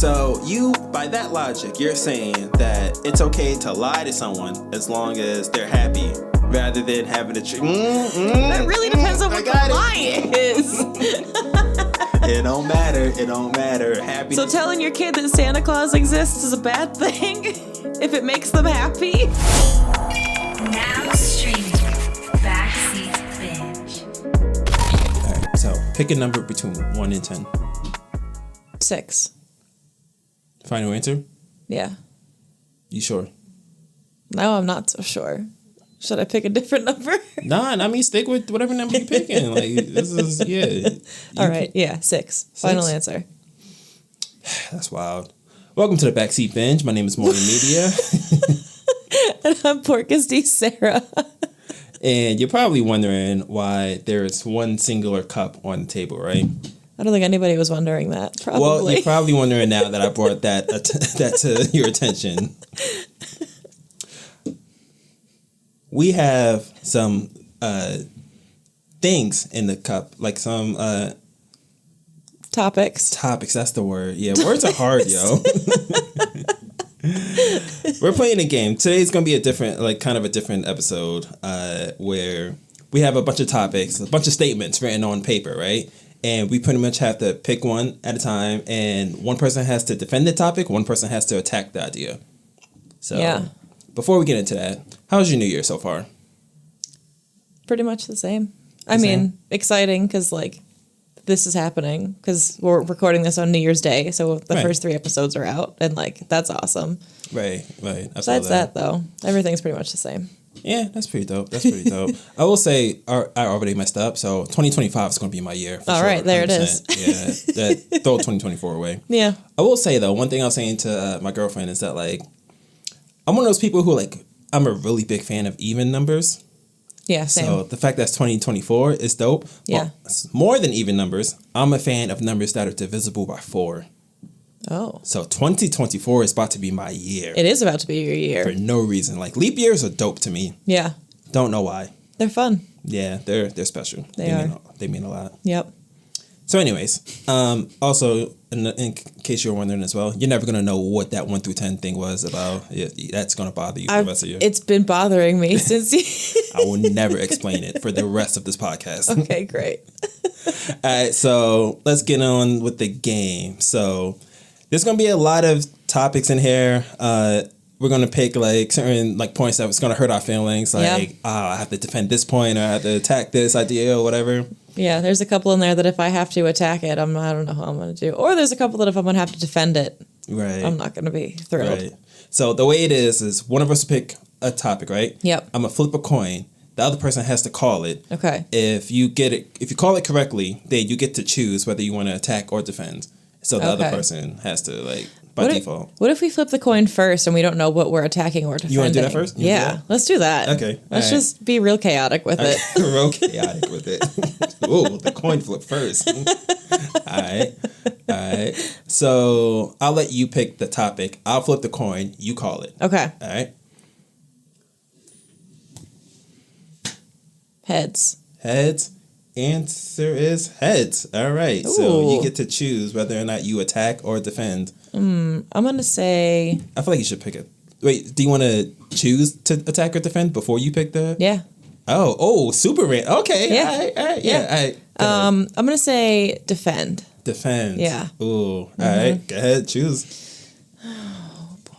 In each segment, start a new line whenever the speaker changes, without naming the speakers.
So by that logic, you're saying that it's okay to lie to someone as long as they're happy, rather than having to.
That really depends on what the lie is.
It don't matter. It don't matter. Happy.
So telling your kid that Santa Claus exists is a bad thing if it makes them happy.
Now streaming Backseat Binge.
All right. So pick a number between 1 and 10.
6.
Final answer?
Yeah.
You sure?
No, I'm not so sure. Should I pick a different number?
Nah, I mean, stick with whatever number you're picking. Like, this is, yeah.
All right, yeah, 6. Final answer.
That's wild. Welcome to the Backseat Binge. My name is Morning Media.
And I'm Porcus D. Sarah.
And you're probably wondering why there's one singular cup on the table, right?
I don't think anybody was wondering that. Probably.
Well, you're probably wondering now that I brought that to your attention. We have some things in the cup, like some
Topics.
That's the word. Yeah, words are hard, yo. We're playing a game. Today's gonna be a different episode where we have a bunch of topics, a bunch of statements written on paper, right? And we pretty much have to pick one at a time, and one person has to defend the topic, one person has to attack the idea. So, yeah. Before we get into that, how's your New Year so far?
Pretty much the same. I mean, exciting because, like, this is happening because we're recording this on New Year's Day, so the first 3 episodes are out, and, like, that's awesome.
Right.
Besides that, though, everything's pretty much the same.
Yeah, that's pretty dope. I will say I already messed up, so 2025 is going to be my year.
All sure, right, there 100%. It is.
Yeah, throw 2024 away.
Yeah.
I will say, though, one thing I was saying to my girlfriend is that, like, I'm one of those people who, like, I'm a really big fan of even numbers.
Yeah, same.
So the fact that's 2024 is dope.
Yeah.
Well, more than even numbers, I'm a fan of numbers that are divisible by 4.
Oh.
So 2024 is about to be my year.
It is about to be your year.
For no reason. Like, leap years are dope to me.
Yeah.
Don't know why.
They're fun.
Yeah, they're special. They mean a lot.
Yep.
So anyways, also, in case you're wondering as well, you're never going to know what that 1 through 10 thing was about. That's going to bother you for the rest of your...
It's been bothering me since
I will never explain it for the rest of this podcast.
Okay, great.
All right, so let's get on with the game. So there's going to be a lot of topics in here. We're going to pick like certain like points that's going to hurt our feelings. Like, I have to defend this point, or I have to attack this idea or whatever.
Yeah, there's a couple in there that if I have to attack it, I don't know how I'm going to do. Or there's a couple that if I'm going to have to defend it,
right,
I'm not going to be thrilled. Right.
So the way it is one of us will pick a topic, right?
Yep. I'm
going to flip a coin. The other person has to call it.
Okay.
If you call it correctly, then you get to choose whether you want to attack or defend. So the other person has to, like, by default.
What if we flip the coin first and we don't know what we're attacking or defending?
You want to do that first?
Let's do that.
Okay.
Let's just be real chaotic with it.
Real chaotic with it. Ooh, the coin flip first. All right. So I'll let you pick the topic. I'll flip the coin. You call it.
Okay.
All right.
Heads.
Answer is heads. All right. Ooh. So you get to choose whether or not you attack or defend.
I'm going to say...
I feel like you should pick it. Wait, do you want to choose to attack or defend before you pick the...
Yeah.
Oh, super rant. Okay.
Yeah.
All right. Yeah. All right.
I'm going to say defend.
Defend.
Yeah.
Ooh. All right. Go ahead. Choose.
Oh, boy.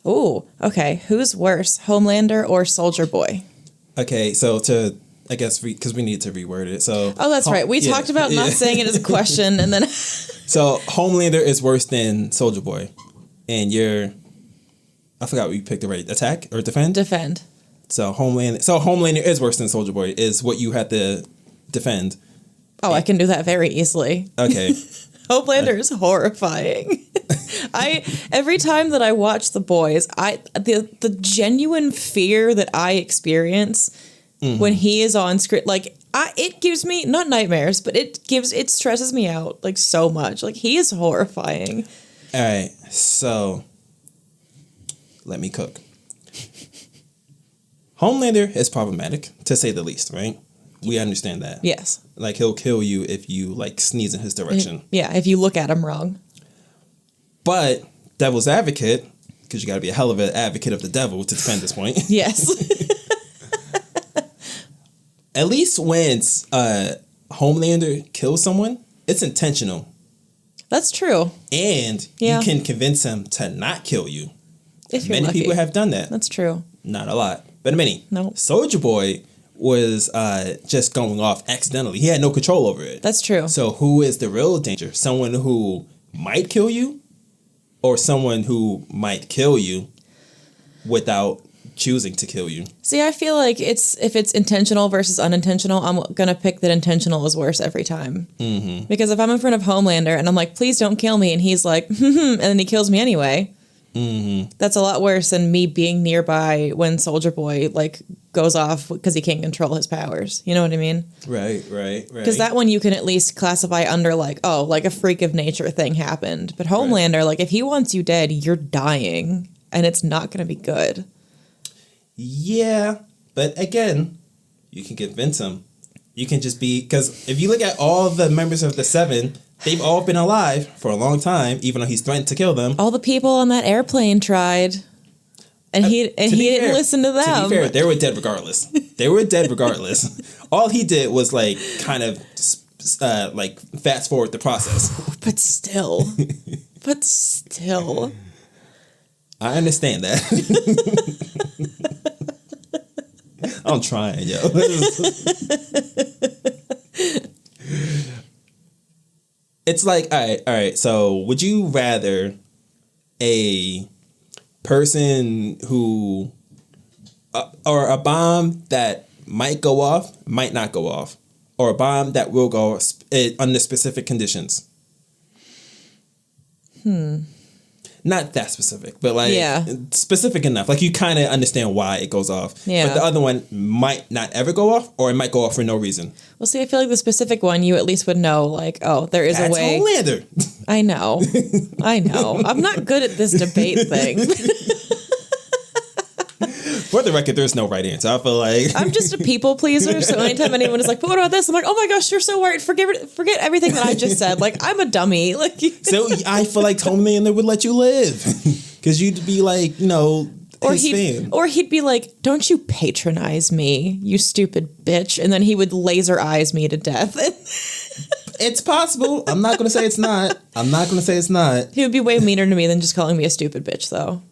Ooh, okay. Who's worse, Homelander or Soldier Boy?
Okay, so I guess because we need to reword it. So
that's right. We talked about not saying it as a question, and then
so Homelander is worse than Soldier Boy, and I forgot what you picked. The right attack or defend.
Defend.
So Homelander is worse than Soldier Boy. Is what you have to defend.
Oh, I can do that very easily.
Okay.
Homelander is horrifying. Every time that I watch The Boys, the genuine fear that I experience when he is on screen, like it gives me not nightmares, but it stresses me out like so much. Like he is horrifying.
All right, so let me cook. Homelander is problematic to say the least, right? We understand that.
Yes.
Like, he'll kill you if you, like, sneeze in his direction.
Yeah, if you look at him wrong.
But devil's advocate, because you got to be a hell of an advocate of the devil to defend this point.
Yes.
At least when Homelander kills someone, it's intentional.
That's true.
And you can convince him to not kill you.
If you're
Many
lucky.
people have done that.
That's true.
Not a lot, but many.
No.
Soldier Boy was just going off accidentally. He had no control over it.
That's true.
So who is the real danger? Someone who might kill you, or someone who might kill you without choosing to kill you?
See, I feel like if it's intentional versus unintentional, I'm gonna pick that intentional is worse every time. Mm-hmm. Because if I'm in front of Homelander and I'm like, please don't kill me, and he's like, and then he kills me anyway. Mm-hmm. That's a lot worse than me being nearby when Soldier Boy like goes off because he can't control his powers. You know what I mean?
Right.
Because that one you can at least classify under like, oh, like a freak of nature thing happened. But Homelander, like if he wants you dead, you're dying, and it's not going to be good.
Yeah, but again, you can convince him. You can just be, because if you look at all the members of the Seven, they've all been alive for a long time, even though he's threatened to kill them.
All the people on that airplane tried, and he didn't listen to them.
To be fair, they were dead regardless. All he did was like kind of like fast forward the process.
But still.
I understand that. I'm trying, yo. It's like, all right. So, would you rather a person who, or a bomb that might go off, might not go off, or a bomb that will go under specific conditions? Not that specific, but like specific enough. Like you kind of understand why it goes off. Yeah. But the other one might not ever go off, or it might go off for no reason. Well,
see, I feel like the specific one, you at least would know, like, oh, there is a way.
Homelander.
I know. I'm not good at this debate thing.
For the record, there's no right answer. I feel like
I'm just a people pleaser. So anytime anyone is like, "But what about this?" I'm like, "Oh my gosh, you're so right. Forget everything that I just said. Like, I'm a dummy." Like,
so I feel like Homelander would let you live because you'd be like, you know, his fan.
Or he'd be like, "Don't you patronize me, you stupid bitch," and then he would laser eyes me to death.
It's possible. I'm not going to say it's not. He
would be way meaner to me than just calling me a stupid bitch, though.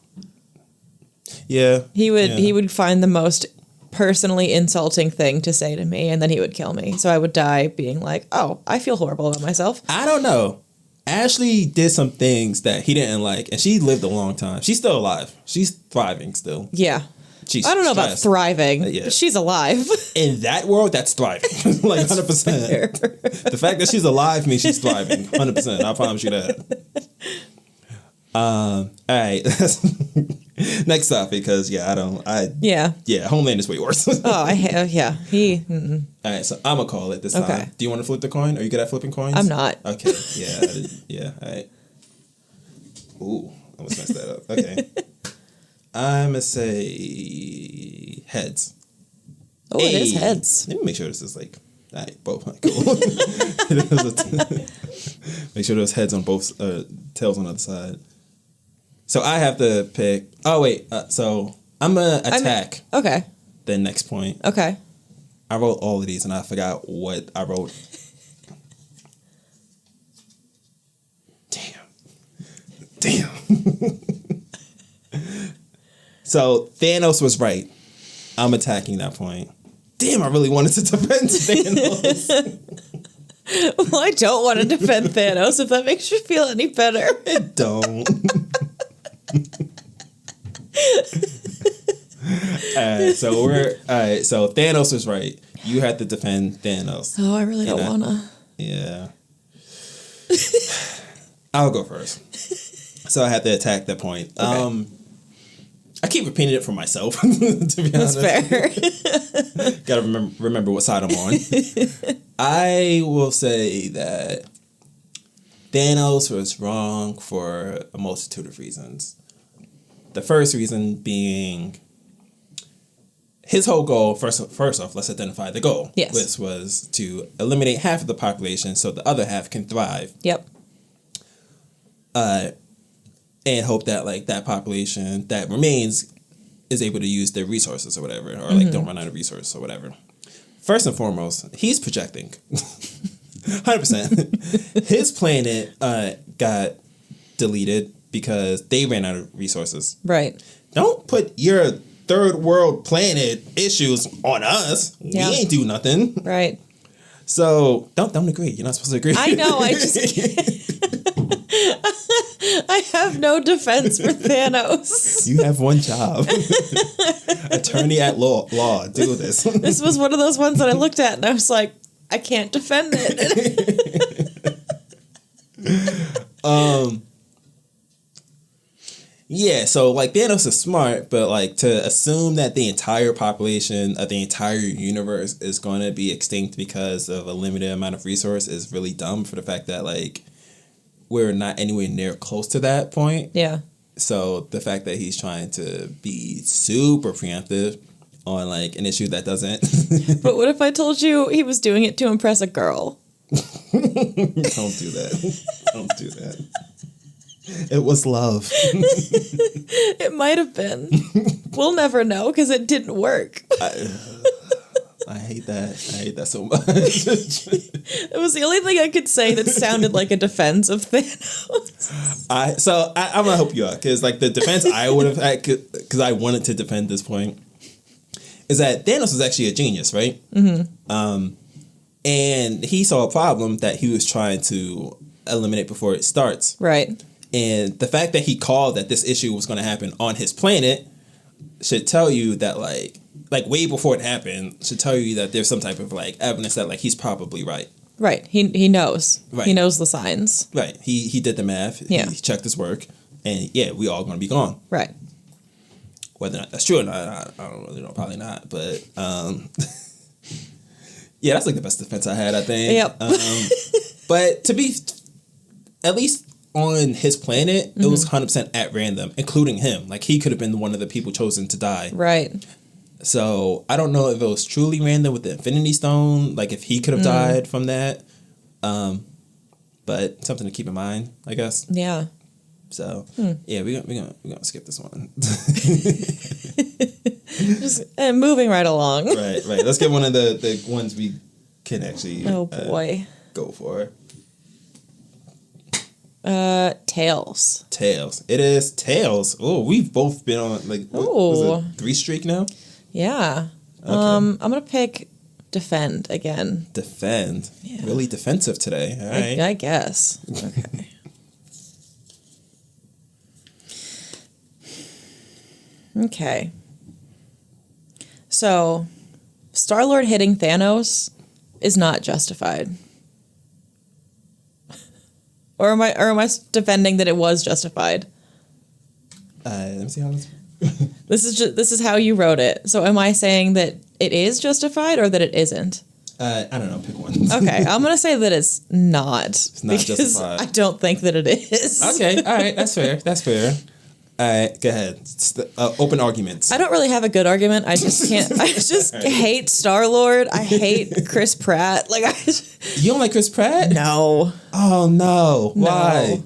Yeah.
He would find the most personally insulting thing to say to me, and then he would kill me. So I would die being like, oh, I feel horrible about myself.
I don't know. Ashley did some things that he didn't like, and she lived a long time. She's still alive. She's thriving still.
Yeah. I don't know about thriving. Yeah. But she's alive.
In that world, that's thriving. Like 100%. The fact that she's alive means she's thriving. 100%. I promise you that. All right. Next topic, because Homeland is way worse.
He. Mm-mm.
All right, so I'm gonna call it this time. Do you want to flip the coin? Are you good at flipping coins?
I'm not.
Okay. Yeah. All right. Ooh, I almost messed that up. Okay. I'm gonna say heads.
Oh, it is heads.
Let me make sure this is like. All right, both. Cool. Make sure there's heads on both, tails on the other side. So I have to pick. Oh wait, so I'm gonna attack.
Okay.
The next point.
Okay.
I wrote all of these and I forgot what I wrote. Damn. So Thanos was right. I'm attacking that point. Damn, I really wanted to defend Thanos.
Well, I don't want to defend Thanos if that makes you feel any better.
It don't. So Thanos was right. You had to defend Thanos.
Oh, I really don't wanna.
Yeah. I'll go first. So I had to attack that point. Okay. I keep repeating it for myself, to be honest.
That's fair.
Gotta remember what side I'm on. I will say that Thanos was wrong for a multitude of reasons. The first reason being his whole goal, first off, let's identify the goal.
Yes.
Which was to eliminate half of the population so the other half can thrive.
Yep.
And hope that like that population that remains is able to use their resources or whatever, or like don't run out of resources or whatever. First and foremost, he's projecting. 100%. His planet got deleted because they ran out of resources.
Right.
Don't put your third world planet issues on us.
Yeah.
We ain't do nothing.
Right.
So don't agree. You're not supposed to agree.
I know. I just I have no defense for Thanos.
You have one job. Attorney at law. Do this.
This was one of those ones that I looked at and I was like, I can't defend it.
Yeah, so like Thanos is smart, but like to assume that the entire population of the entire universe is going to be extinct because of a limited amount of resource is really dumb for the fact that like we're not anywhere near close to that point.
Yeah.
So the fact that he's trying to be super preemptive on like an issue that doesn't.
But what if I told you he was doing it to impress a girl?
Don't do that. Don't do that. It was love.
It might have been. We'll never know because it didn't work.
I hate that. I hate that so much.
It was the only thing I could say that sounded like a defense of Thanos.
I'm gonna help you out because like the defense I would have had because I wanted to defend this point is that Thanos is actually a genius, right? Mm-hmm. And he saw a problem that he was trying to eliminate before it starts.
Right.
And the fact that he called that this issue was going to happen on his planet should tell you that like way before it happened should tell you that there's some type of like evidence that like he's probably right.
Right. He knows.
Right.
He knows the signs.
Right. He did the math.
Yeah.
He checked his work. And yeah, we all going to be gone.
Right.
Whether or not that's true or not, I don't really know. Probably not. But yeah, that's like the best defense I had, I think.
Yep.
But to be at least on his planet, it was 100% at random, including him. Like he could have been one of the people chosen to die.
Right.
So I don't know if it was truly random with the Infinity Stone, like if he could have died from that. But something to keep in mind, I guess.
Yeah.
So yeah, we're gonna skip this one.
Just moving right along.
Right. Let's get one of the ones we can actually.
Oh boy.
Go for.
Tails.
Tails. It is Tails. Oh, we've both been on like what was it, 3 streak now?
Yeah.
Okay.
I'm gonna pick defend again.
Defend.
Yeah.
Really defensive today. All right.
I guess. Okay. Okay. So, Star-Lord hitting Thanos is not justified. Or am I defending that it was justified?
Let me see how this.
This is how you wrote it. So am I saying that it is justified or that it isn't?
I don't know. Pick one.
Okay, I'm gonna say that it's not. It's
not
because
justified.
I don't think that it is.
Okay. All right. That's fair. All right. Go ahead. Open arguments.
I don't really have a good argument. I just can't. I just hate Star-Lord. I hate Chris Pratt.
You don't like Chris Pratt?
No.
Oh no. Why?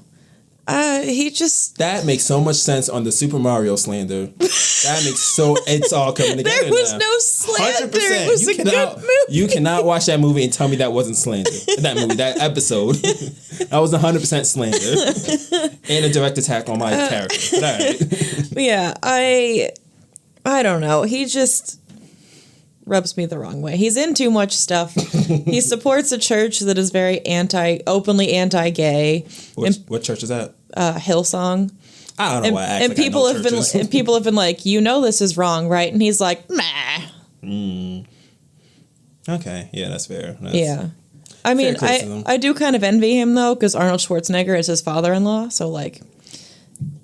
He just.
That makes so much sense on the Super Mario slander. That makes it's all coming together.
There was
now.
no slander.
100%.
It was a good movie.
You cannot watch that movie and tell me that wasn't slander. That episode. That was 100% slander. And a direct attack on my character. But all right.
Yeah, I don't know. He just rubs me the wrong way. He's in too much stuff. He supports a church that is very openly anti-gay.
What church is that?
Hillsong.
I don't know why.
And people have been like, you know, this is wrong, right? And he's like, meh.
Okay, yeah, that's fair.
Yeah. I mean, I do kind of envy him though, because Arnold Schwarzenegger is his father-in-law, so like,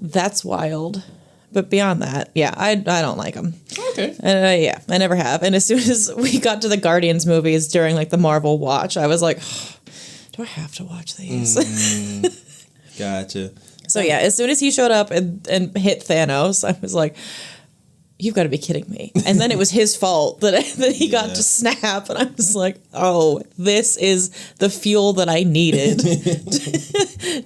that's wild. But beyond that, yeah, I don't like him.
Okay.
Yeah, I never have. And as soon as we got to the Guardians movies during like the Marvel watch, I was like, do I have to watch these?
Gotcha.
So yeah, as soon as he showed up and hit Thanos, I was like, you've got to be kidding me. And then it was his fault that he got to snap. And I was like, oh, this is the fuel that I needed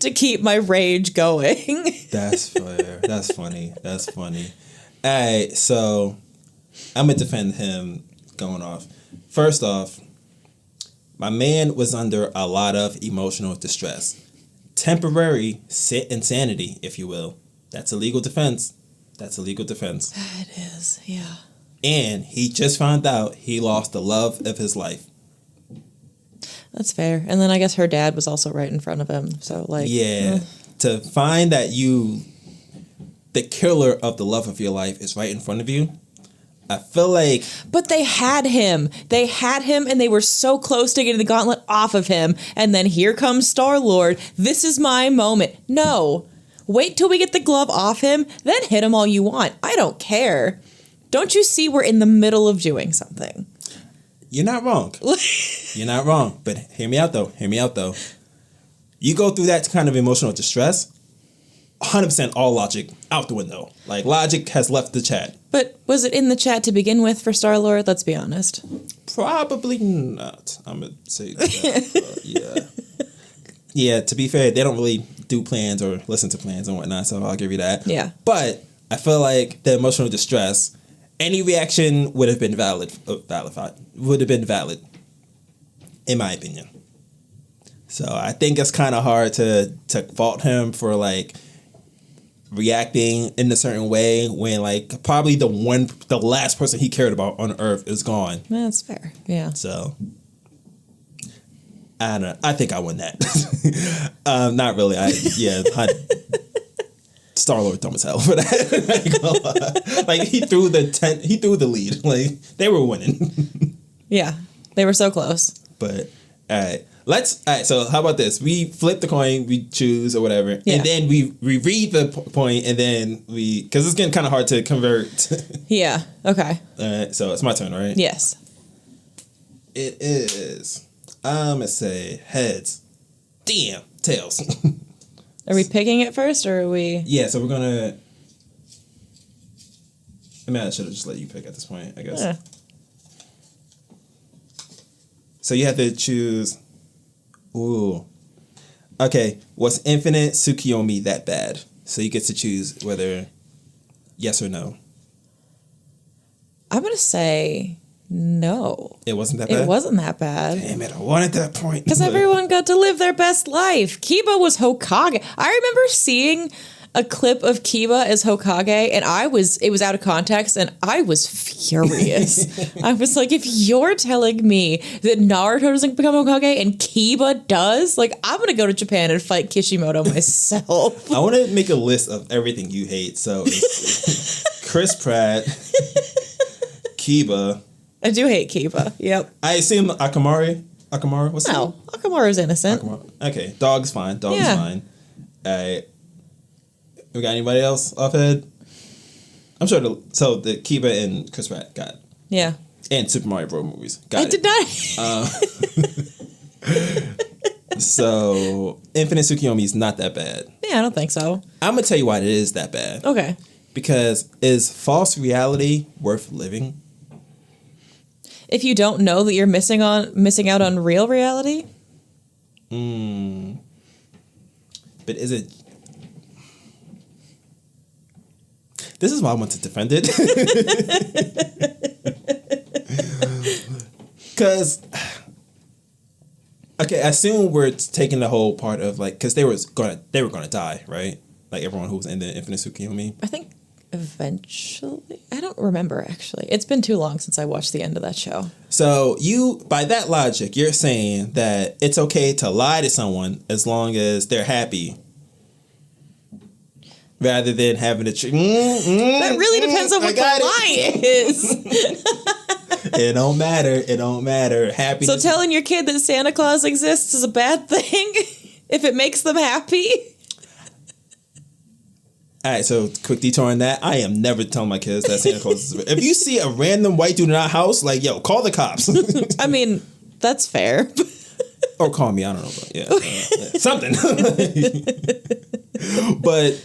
to keep my rage going.
That's fair. That's funny. That's funny. All right, so I'm going to defend him going off. First off, my man was under a lot of emotional distress. Temporary insanity, if you will. That's a legal defense. That's a legal defense.
It is, yeah.
And he just found out he lost the love of his life.
That's fair. And then I guess her dad was also right in front of him. So, like...
Yeah. To find that the killer of the love of your life is right in front of you, I feel like...
But they had him. They had him, and they were so close to getting the gauntlet off of him. And then here comes Star-Lord. This is my moment. No. Wait till we get the glove off him, then hit him all you want. I don't care. Don't you see we're in the middle of doing something?
You're not wrong. You're not wrong. But hear me out, though. Hear me out, though. You go through that kind of emotional distress, 100% all logic out the window. Like, logic has left the chat.
But was it in the chat to begin with for Star-Lord? Let's be honest.
Probably not. I'm going to say that. Yeah. Yeah, to be fair, they don't really do plans or listen to plans and whatnot, so I'll give you that.
Yeah.
But I feel like the emotional distress, any reaction would have been valid, in my opinion. So I think it's kind of hard to fault him for like reacting in a certain way when like probably the last person he cared about on Earth is gone.
That's fair. Yeah.
So I don't know. I think I won that. Not really. Star-Lord dumb as hell for that. Like he threw the lead. Like they were winning.
Yeah. They were so close.
But all right, so how about this? We flip the coin, we choose or whatever,
yeah.
And then we read the point, and then because it's getting kind of hard to convert.
Yeah. Okay.
All right, so it's my turn, right?
Yes.
It is. I'm gonna say heads. Damn, tails.
Are we picking it first, or are we?
Yeah, so we're gonna. I mean, I should have just let you pick at this point, I guess.
Yeah.
So you have to choose. Ooh. Okay, was Infinite Tsukiyomi that bad? So you get to choose whether yes or no.
I'm gonna say no.
It wasn't that bad?
It wasn't that bad.
Damn it, I wanted that point.
Because everyone got to live their best life. Kiba was Hokage. I remember seeing a clip of Kiba as Hokage, and it was out of context, and I was furious. I was like, if you're telling me that Naruto doesn't become Hokage and Kiba does, like, I'm going to go to Japan and fight Kishimoto myself.
I want to make a list of everything you hate. So it's Chris Pratt, Kiba.
I do hate Kiba. Yep.
I assume Akamaru. What's
no, Akamaru's innocent.
Okay, dog's fine. Dog's fine. We got anybody else off head? I'm sure. So the Kiba and Chris Pratt got it.
Yeah.
And Super Mario Bros. Movies got it.
Did not.
So Infinite Tsukiyomi is not that bad.
Yeah, I don't think so.
I'm gonna tell you why it is that bad.
Okay.
Because is false reality worth living?
If you don't know that you're missing out on real reality?
But is it? This is why I want to defend it. Because, okay, I assume we're taking the whole part of like, because they were gonna die, right? Like everyone who was in the Infinite Tsukiyomi.
I think eventually. I don't remember, actually. It's been too long since I watched the end of that show.
So by that logic, you're saying that it's okay to lie to someone as long as they're happy. Rather than having to...
that really depends on what the lie is.
It don't matter. Happiness.
So telling your kid that Santa Claus exists is a bad thing if it makes them happy?
All right, so quick detour on that. I am never telling my kids that Santa Claus is... If you see a random white dude in our house, like, yo, call the cops.
I mean, that's fair.
Or call me, I don't know. But yeah, something. But...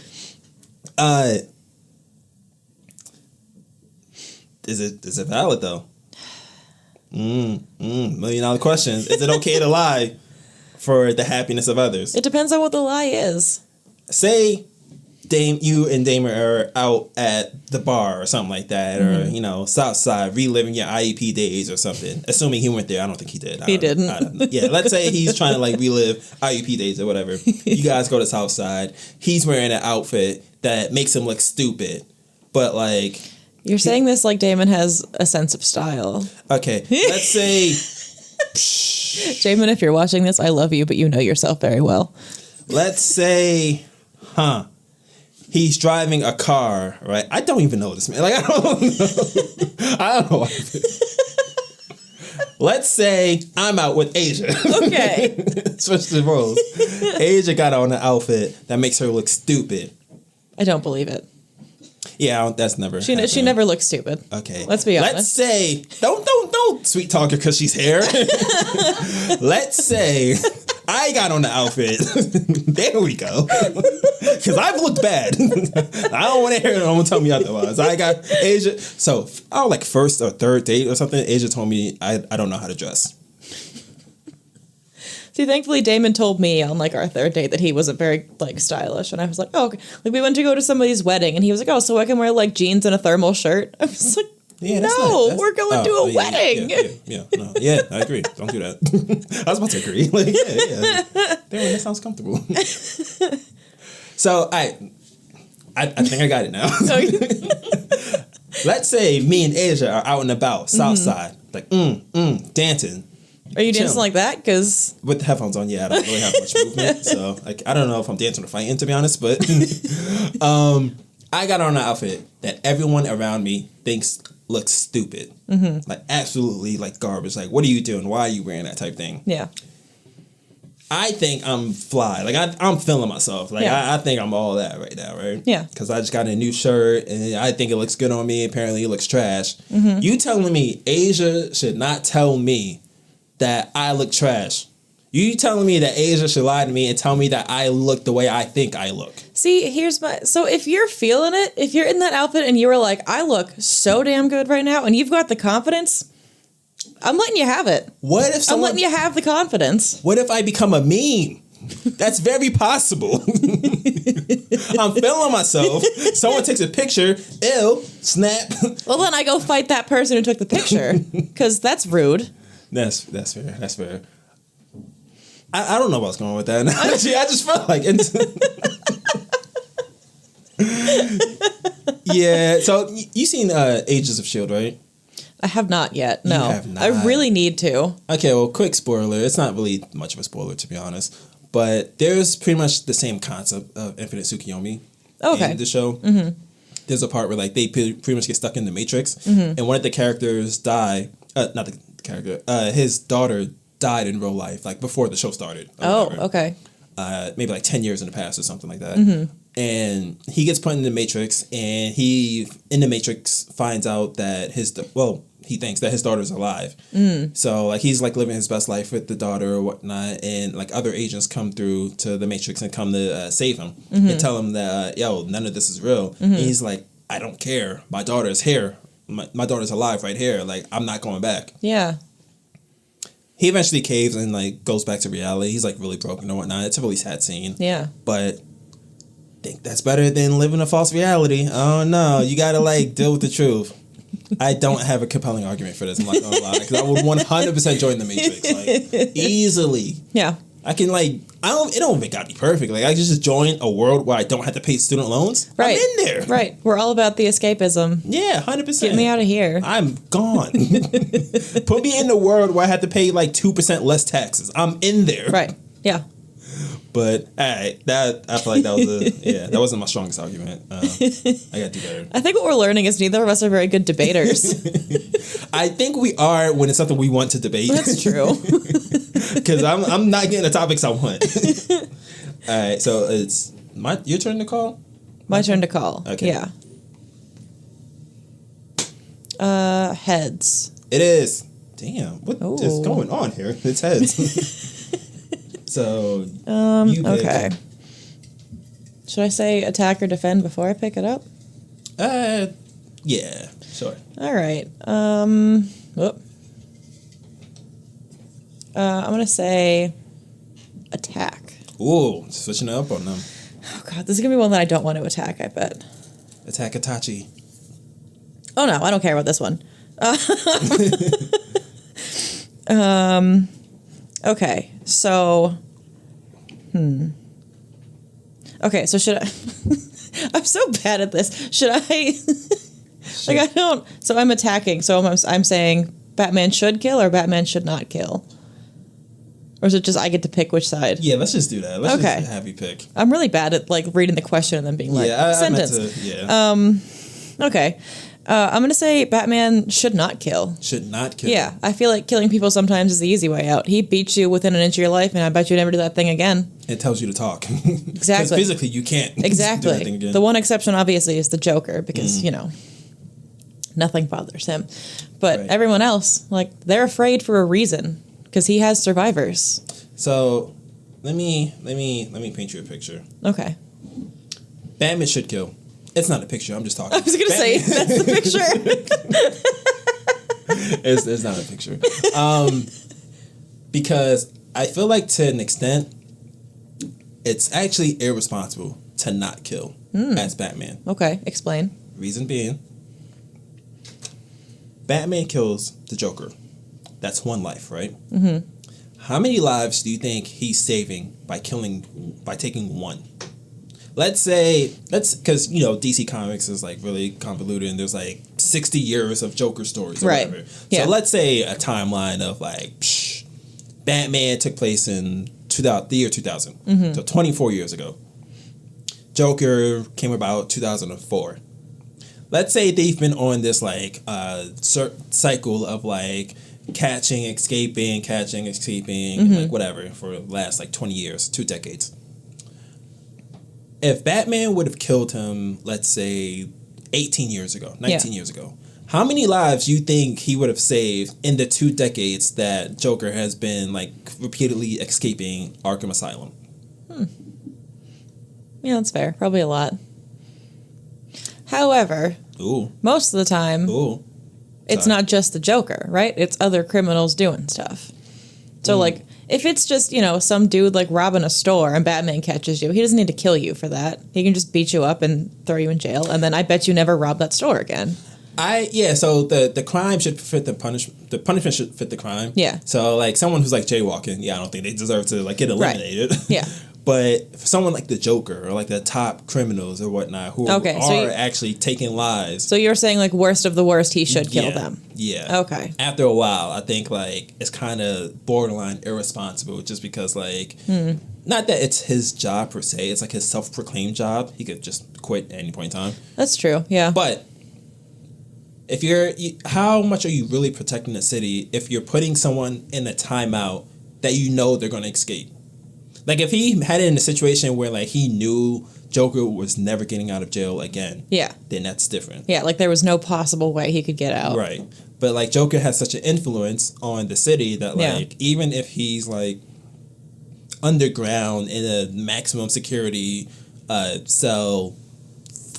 Is it valid though? $1 million question. Is it okay to lie for the happiness of others?
It depends on what the lie is.
Say you and Damon are out at the bar or something like that, or Southside reliving your IEP days or something. Assuming he went there, I don't think he did.
He didn't.
Yeah, let's say he's trying to like relive IEP days or whatever. You guys go to Southside. He's wearing an outfit that makes him look stupid, but like
you're saying this like Damon has a sense of style.
Okay, let's say.
Damon, if you're watching this, I love you, but you know yourself very well.
Let's say, he's driving a car, right? I don't even know this man. Like, I don't know. I don't know. Let's say I'm out with Asia.
Okay.
Switch the roles. Asia got on an outfit that makes her look stupid.
I don't believe it.
Yeah, that's never.
She never looks stupid.
Okay,
let's be honest.
Let's say don't sweet talk her because she's here. Let's say I got on the outfit. There we go. Because I've looked bad. I don't want to hear anyone tell me otherwise. I got Asia. So our like first or third date or something, Asia told me I don't know how to dress.
See, thankfully, Damon told me on like our third date that he wasn't very like stylish, and I was like, "Oh, okay." Like we went to go to somebody's wedding, and he was like, "Oh, so I can wear like jeans and a thermal shirt." I was like,
Yeah,
"No, we're going to a wedding."
Yeah, I agree. Don't do that. I was about to agree. Like, yeah. Damn, that sounds comfortable. So I think I got it now. Let's say me and Asia are out and about, Southside, like dancing.
Are you dancing like that? Because
with the headphones on, yeah, I don't really have much movement. So like, I don't know if I'm dancing or fighting, to be honest. But I got on an outfit that everyone around me thinks looks stupid, like absolutely like garbage. Like, what are you doing? Why are you wearing that type thing?
Yeah.
I think I'm fly. Like I'm feeling myself. Like I think I'm all that right now, right?
Yeah.
Because I just got a new shirt and I think it looks good on me. Apparently, it looks trash. You telling me Asia should not tell me that I look trash? You telling me that Asia should lie to me and tell me that I look the way I think I look?
See, so if you're feeling it, if you're in that outfit and you were like, I look so damn good right now, and you've got the confidence, I'm letting you have it. I'm letting you have the confidence.
What if I become a meme? That's very possible. I'm feeling myself. Someone takes a picture. Ew. Snap.
Well, then I go fight that person who took the picture, because that's rude.
That's fair. That's fair. I don't know what's going on with that. Actually, I just felt like yeah. So you seen Agents of S.H.I.E.L.D., right?
I have not yet. No,
you have not.
I really need to.
Okay, well, quick spoiler. It's not really much of a spoiler, to be honest. But there's pretty much the same concept of Infinite Tsukuyomi in the show. There's a part where like they pretty much get stuck in the Matrix, and one of the characters die. Not the character. His daughter died in real life, like before the show started.
Okay.
Maybe like 10 years in the past or something like that. And he gets put in the Matrix, and he in the Matrix finds out that he thinks that his daughter's alive. So like he's like living his best life with the daughter or whatnot, and like other agents come through to the Matrix and come to save him and tell him that none of this is real. And he's like, I don't care. My daughter's here. My daughter's alive right here. Like, I'm not going back.
Yeah.
He eventually caves and like goes back to reality. He's like really broken and whatnot. It's a really sad scene.
Yeah.
But I think that's better than living a false reality. Oh no, you gotta like deal with the truth. I don't have a compelling argument for this. I'm not gonna lie, because I would 100% join the Matrix, like easily.
Yeah. I
can like it don't even gotta be perfect. Like I just join a world where I don't have to pay student loans.
Right.
I'm in there.
Right. We're all about the escapism.
Yeah, 100%.
Get me out of here.
I'm gone. Put me in the world where I have to pay like 2% less taxes. I'm in there.
Right. Yeah.
But I feel like that wasn't my strongest argument. I gotta do better.
I think what we're learning is neither of us are very good debaters.
I think we are when it's something we want to debate.
That's true.
Because I'm not getting the topics I want. All right, so it's your turn to call.
My turn to call.
Okay.
Yeah. Heads.
It is. Damn, what is going on here? It's heads. So,
okay. Should I say attack or defend before I pick it up?
Yeah. Sure.
All right. I'm gonna say attack.
Ooh, switching it up on them.
Oh god, this is gonna be one that I don't want to attack. I bet.
Attack Itachi.
Oh no, I don't care about this one. Okay, so. Okay, so should I? I'm so bad at this. Should I? Like I don't. So I'm attacking. So I'm saying Batman should kill or Batman should not kill. Or is it just I get to pick which side?
Yeah, let's just do that. Let's
Okay.
just have you pick.
I'm really bad at like reading the question and then being like sentence. Okay. I'm gonna say Batman should not kill.
Should not kill.
Yeah, I feel like killing people sometimes is the easy way out. He beats you within an inch of your life, and I bet you never do that thing again.
It tells you to talk.
Exactly.
Because physically you can't do that
Exactly.
thing again.
The one exception, obviously, is the Joker because nothing bothers him. But
Right.
everyone else, like, they're afraid for a reason because he has survivors.
So let me paint you a picture.
Okay.
Batman should kill. It's not a picture. I'm just talking.
I was gonna say that's the picture.
It's not a picture. Because I feel like to an extent, it's actually irresponsible to not kill as Batman.
Okay, explain.
Reason being, Batman kills the Joker. That's one life, right? Mm-hmm. How many lives do you think he's saving by taking one? Because DC Comics is like really convoluted and there's like 60 years of Joker stories or
Right.
whatever.
Yeah.
So let's say a timeline of like, Batman took place in the year 2000. Mm-hmm. So 24 years ago. Joker came about 2004. Let's say they've been on this like cycle of like catching, escaping, and like whatever for the last like 20 years, 2 decades. If Batman would have killed him, let's say 18 years ago, 19 years ago, how many lives do you think he would have saved in the 2 decades that Joker has been like repeatedly escaping Arkham Asylum?
Yeah, that's fair. Probably a lot. However, most of the time, it's not just the Joker, right? It's other criminals doing stuff. So, like, if it's just, some dude, like, robbing a store and Batman catches you, he doesn't need to kill you for that. He can just beat you up and throw you in jail, and then I bet you never rob that store again.
So the crime should fit the punishment. The punishment should fit the crime.
Yeah.
So, like, someone who's, like, jaywalking, I don't think they deserve to, like, get eliminated.
Right. Yeah.
But for someone like the Joker or like the top criminals or whatnot who are actually taking lives.
So you're saying like worst of the worst, he should kill them.
Yeah.
Okay.
After a while, I think like it's kind of borderline irresponsible just because like not that it's his job per se, it's like his self-proclaimed job. He could just quit at any point in time.
That's true. Yeah.
But if how much are you really protecting the city if you're putting someone in a timeout that you know they're going to escape? Like, if he had it in a situation where, like, he knew Joker was never getting out of jail again, then that's different.
Yeah, like, there was no possible way he could get out.
Right. But, like, Joker has such an influence on the city that, like, even if he's, like, underground in a maximum security cell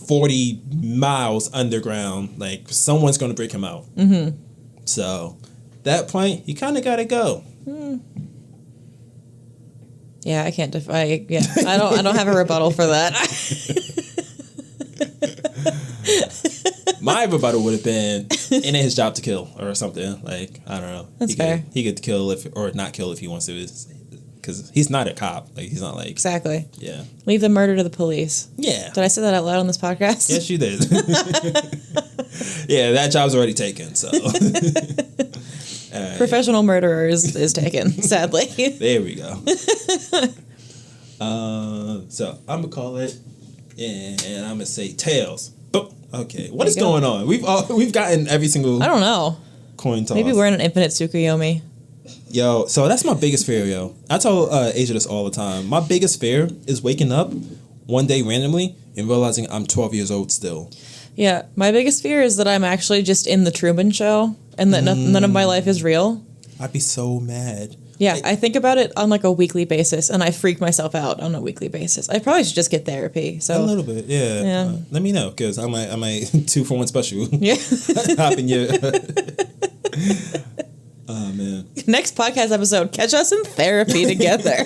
40 miles underground, like, someone's going to break him out. Mm-hmm. So, that point, you kind of got to go.
Yeah, I can't I don't have a rebuttal for that.
My rebuttal would have been, ain't his job to kill or something. Like, I don't know.
That's fair.
He could kill or not kill if he wants to, because he's not a cop. Like, he's not like...
Exactly.
Yeah.
Leave the murder to the police.
Yeah.
Did I say that out loud on this podcast?
Yes, you did. Yeah, that job's already taken, so...
Professional murderer is taken, sadly.
There we go. So I'm gonna call it, and I'm gonna say tails. Oh, okay. What is going on? We've gotten every single.
I don't know.
Coin toss.
Maybe we're in an infinite Tsukuyomi.
Yo, so that's my biggest fear, yo. I tell Asia this all the time. My biggest fear is waking up one day randomly and realizing I'm 12 years old still.
Yeah, my biggest fear is that I'm actually just in the Truman Show and that none of my life is real.
I'd be so mad.
Yeah, I think about it on like a weekly basis, and I freak myself out on a weekly basis. I probably should just get therapy. So
a little bit, yeah. Let me know, because I might 2-for-1 special.
Yeah.
Hop in your. Oh man.
Next podcast episode, catch us in therapy together.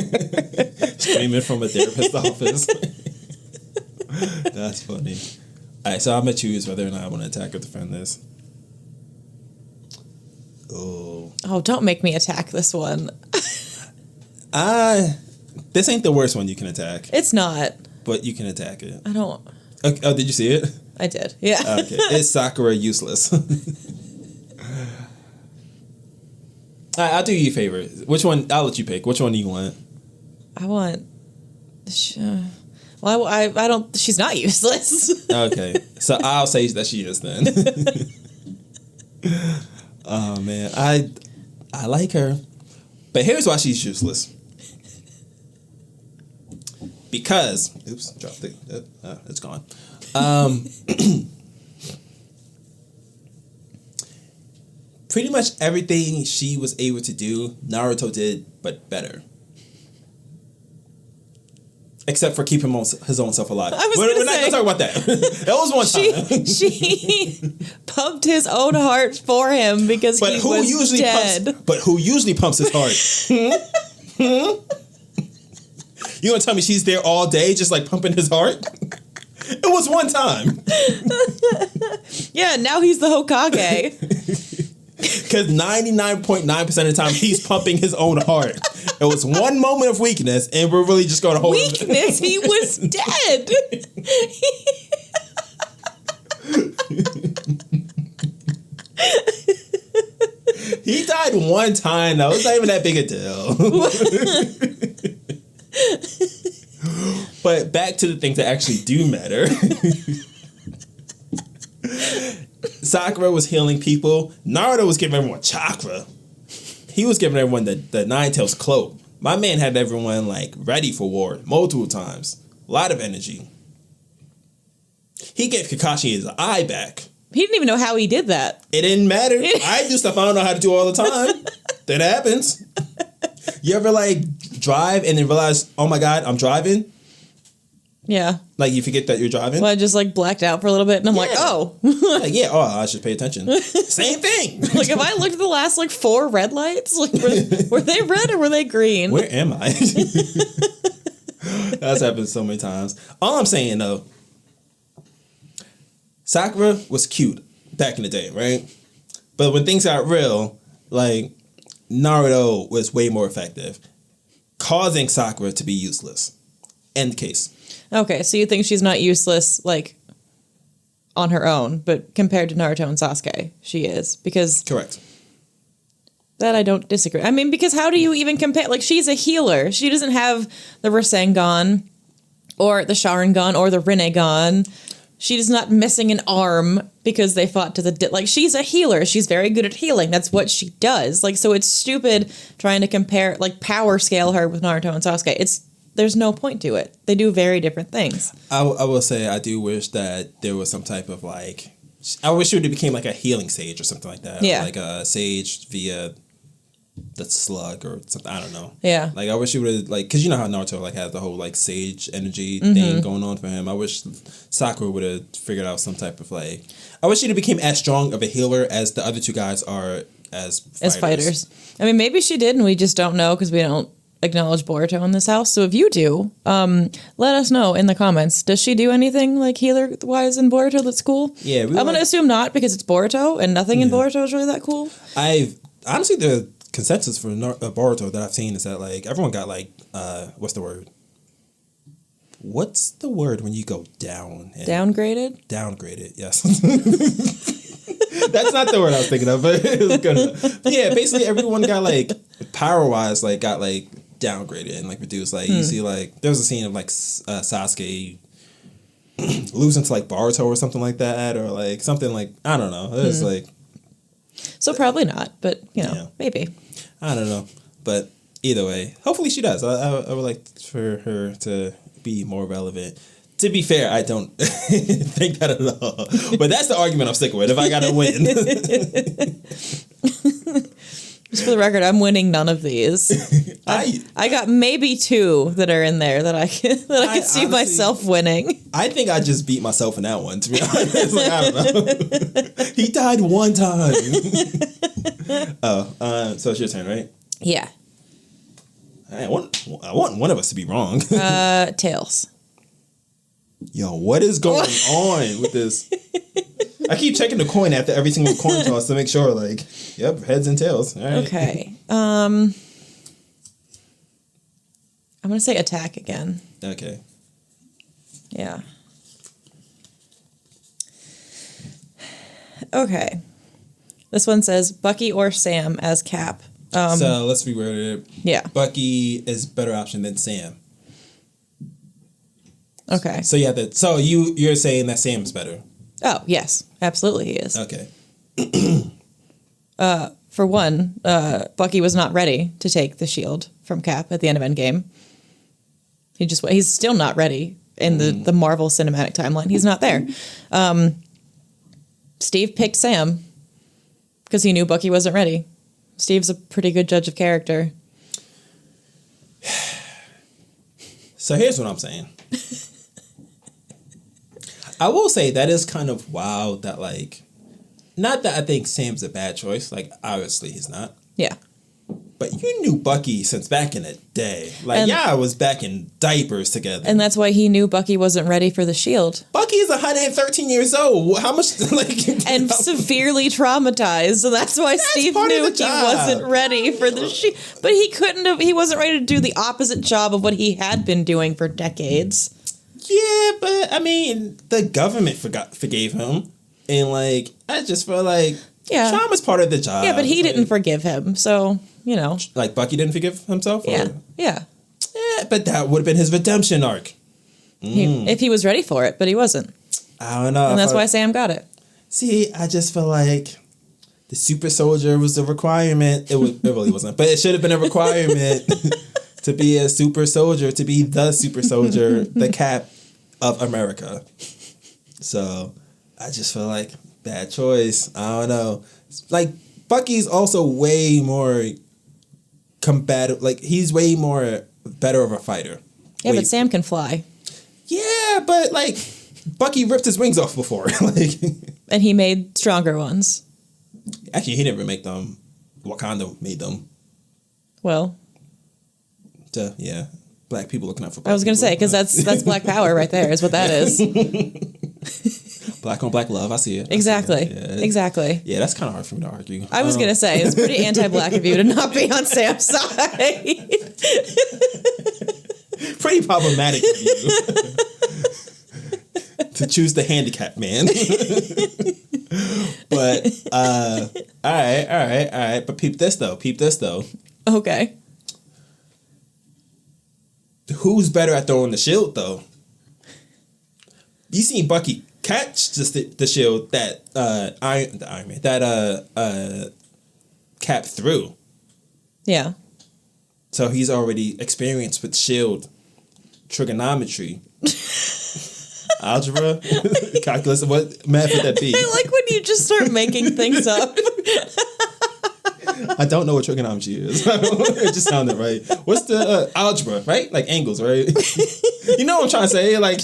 Screaming from a therapist's office. That's funny. All right, so I'm gonna choose whether or not I want to attack or defend this.
Oh, don't make me attack this one.
This ain't the worst one you can attack.
It's not.
But you can attack it.
I don't.
Okay, oh, did you see it?
I did. Yeah.
Okay. Is Sakura useless? I'll do you a favor. Which one? I'll let you pick. Which one do you want?
I want. Well, I don't. She's not useless.
Okay, so I'll say that she is then. Oh man, I like her, but here's why she's useless. Because dropped it. It's gone. Pretty much everything she was able to do, Naruto did, but better. Except for keeping his own self alive. We're not going to talk about that. That was one time.
She pumped his own heart for him because he was dead.
But who usually pumps his heart? You going to tell me she's there all day just like pumping his heart? It was one time.
Yeah, now he's the Hokage.
Because 99.9% of the time he's pumping his own heart. It was one moment of weakness, and we're really just going to hold
weakness. He was dead.
He died one time. That was not even that big a deal. But back to the things that actually do matter. Sakura was healing people. Naruto was giving everyone chakra. He was giving everyone the Nine-Tails cloak. My man had everyone like ready for war multiple times. A lot of energy. He gave Kakashi his eye back.
He didn't even know how he did that.
It didn't matter. I do stuff I don't know how to do all the time. That happens. You ever like drive and then realize, oh my God, I'm driving?
Yeah.
Like you forget that you're driving?
Well, I just like blacked out for a little bit and I'm like, oh.
Like, yeah, I should pay attention. Same thing.
Like if I looked at the last like 4 red lights, like were they red or were they green?
Where am I? That's happened so many times. All I'm saying though, Sakura was cute back in the day, right? But when things got real, like Naruto was way more effective, causing Sakura to be useless. End case.
Okay, so you think she's not useless, like, on her own, but compared to Naruto and Sasuke, she is. Because...
Correct.
That I don't disagree. I mean, because how do you even compare... Like, she's a healer. She doesn't have the Rasengan, or the Sharingan, or the Rinnegan. She's not missing an arm because they fought to the... Like, she's a healer. She's very good at healing. That's what she does. Like, so it's stupid trying to compare, like, power scale her with Naruto and Sasuke. There's no point to it. They do very different things. I
will say I do wish that there was some type of like... I wish it became like a healing sage or something like that.
Yeah.
Like a sage via the slug or something. I don't know.
Yeah.
Like I wish it would have like... Because you know how Naruto like has the whole like sage energy thing going on for him. I wish Sakura would have figured out some type of like... I wish she became as strong of a healer as the other two guys are as fighters.
I mean, maybe she did and we just don't know because we don't acknowledge Boruto in this house. So if you do, let us know in the comments. Does she do anything like healer wise in Boruto that's cool?
Yeah,
I'm gonna assume not because it's Boruto and nothing in Boruto is really that cool.
Honestly the consensus for Boruto that I've seen is that like everyone got like what's the word? What's the word when you go down?
Downgraded?
Downgraded, yes. That's not the word I was thinking of, but it was good enough. Yeah, basically everyone got like power wise like got like downgraded and like reduced. Like you see like there was a scene of like Sasuke losing to like Boruto or something like that, or like something like I don't know. It was like
so probably not, but you know maybe
I don't know. But either way, hopefully she does. I would like for her to be more relevant. To be fair, I don't think that at all. But that's the argument I'm sticking with if I got to win.
Just for the record, I'm winning none of these. I got maybe 2 that are in there that I can see
honestly,
myself winning.
I think I just beat myself in that one, to be honest. Like, I don't know. He died one time. So it's your turn, right?
Yeah.
I want one of us to be wrong.
Tails.
Yo, what is going on with this? I keep checking the coin after every single coin toss to make sure, like, yep, heads and tails. All right.
Okay. I'm gonna say attack again.
Okay.
Yeah. Okay. This one says Bucky or Sam as Cap.
So let's reword it.
Yeah.
Bucky is better option than Sam.
Okay.
So yeah, you're saying that Sam's better.
Oh, yes. Absolutely he is.
Okay.
For one, Bucky was not ready to take the shield from Cap at the end of Endgame. He's still not ready in the Marvel Cinematic Timeline. He's not there. Steve picked Sam because he knew Bucky wasn't ready. Steve's a pretty good judge of character.
So here's what I'm saying. I will say that is kind of wild that, like, not that I think Sam's a bad choice. Like, obviously he's not.
Yeah.
But you knew Bucky since back in the day. Like, I was back in diapers together.
And that's why he knew Bucky wasn't ready for the shield.
Bucky is 113 years old. How much, like...
And severely traumatized. So that's why Steve knew he wasn't ready for the shield. But he wasn't ready to do the opposite job of what he had been doing for decades.
Yeah, but, I mean, the government forgave him. And, like, I just feel like...
Yeah.
Trauma's part of the job.
Yeah, but he didn't forgive him, so, you know.
Like, Bucky didn't forgive himself?
Yeah,
or?
yeah.
Yeah, but that would have been his redemption arc.
If he was ready for it, but he wasn't.
I don't know.
And that's why Sam got it.
See, I just feel like the super soldier was the requirement. It really wasn't. But it should have been a requirement to be a super soldier, to be the super soldier, the Cap of America. So, I just feel like... bad choice. I don't know. Like, Bucky's also way more combative. Like, he's way more better of a fighter.
Yeah, but Sam can fly.
Yeah, but, like, Bucky ripped his wings off before. Like,
and he made stronger ones.
actually, he didn't make them. Wakanda made them.
Well.
Yeah. Black people looking out for black
I was going to say, because that's Black Power right there, is what that is.
Black on black love. I see it.
Exactly.
Yeah.
Exactly.
Yeah, that's kind of hard for me to argue.
I was going to say, it's pretty anti-black of you to not be on Sam's side.
Pretty problematic of you. To choose the handicapped man. But, all right. But peep this, though.
Okay.
Who's better at throwing the shield, though? You seen Bucky catch the shield that Iron Man that Cap threw.
Yeah.
So he's already experienced with shield trigonometry, algebra, calculus. What math would that be?
I like when you just start making things up.
I don't know what trigonometry is. It just sounded right. What's the algebra, right? Like angles, right? You know what I'm trying to say? Like,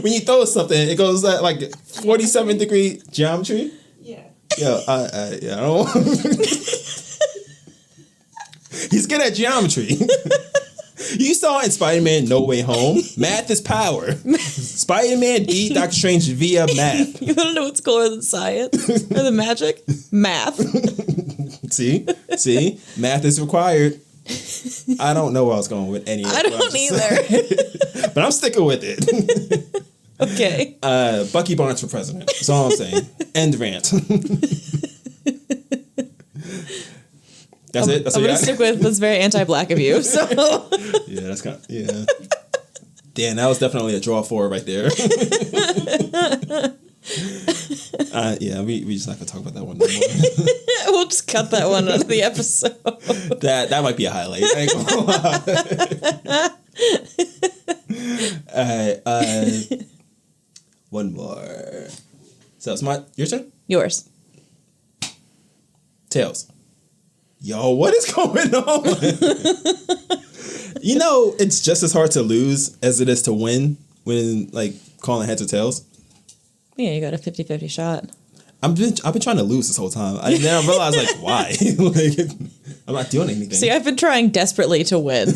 when you throw something, it goes at like 47-degree geometry.
Yeah.
Yeah, I don't. He's good at geometry. You saw in Spider-Man No Way Home, math is power. Spider-Man beat Doctor Strange via math.
You want to know what's cooler than science? Or the magic? Math.
See? Math is required. I don't know where I was going with any of
I
it.
don't either.
But I'm sticking with it.
Okay.
Bucky Barnes for president. That's all I'm saying. End rant. That's it? That's
I'm
what
going to stick with what's very anti-black of you. So.
Yeah, that's kind of, yeah. Damn, that was definitely a draw for right there. Yeah, we just not gonna talk about that one no more.
We'll just cut that one out of the episode.
That might be a highlight. I ain't gonna lie. Alright, one more. So it's your turn?
Yours.
Tails. Yo, what is going on? You know, it's just as hard to lose as it is to win when, like, calling heads or tails.
Yeah, you got a 50-50 shot.
I've been trying to lose this whole time. Then I realized, like, why? Like, I'm not doing anything.
See, I've been trying desperately to win.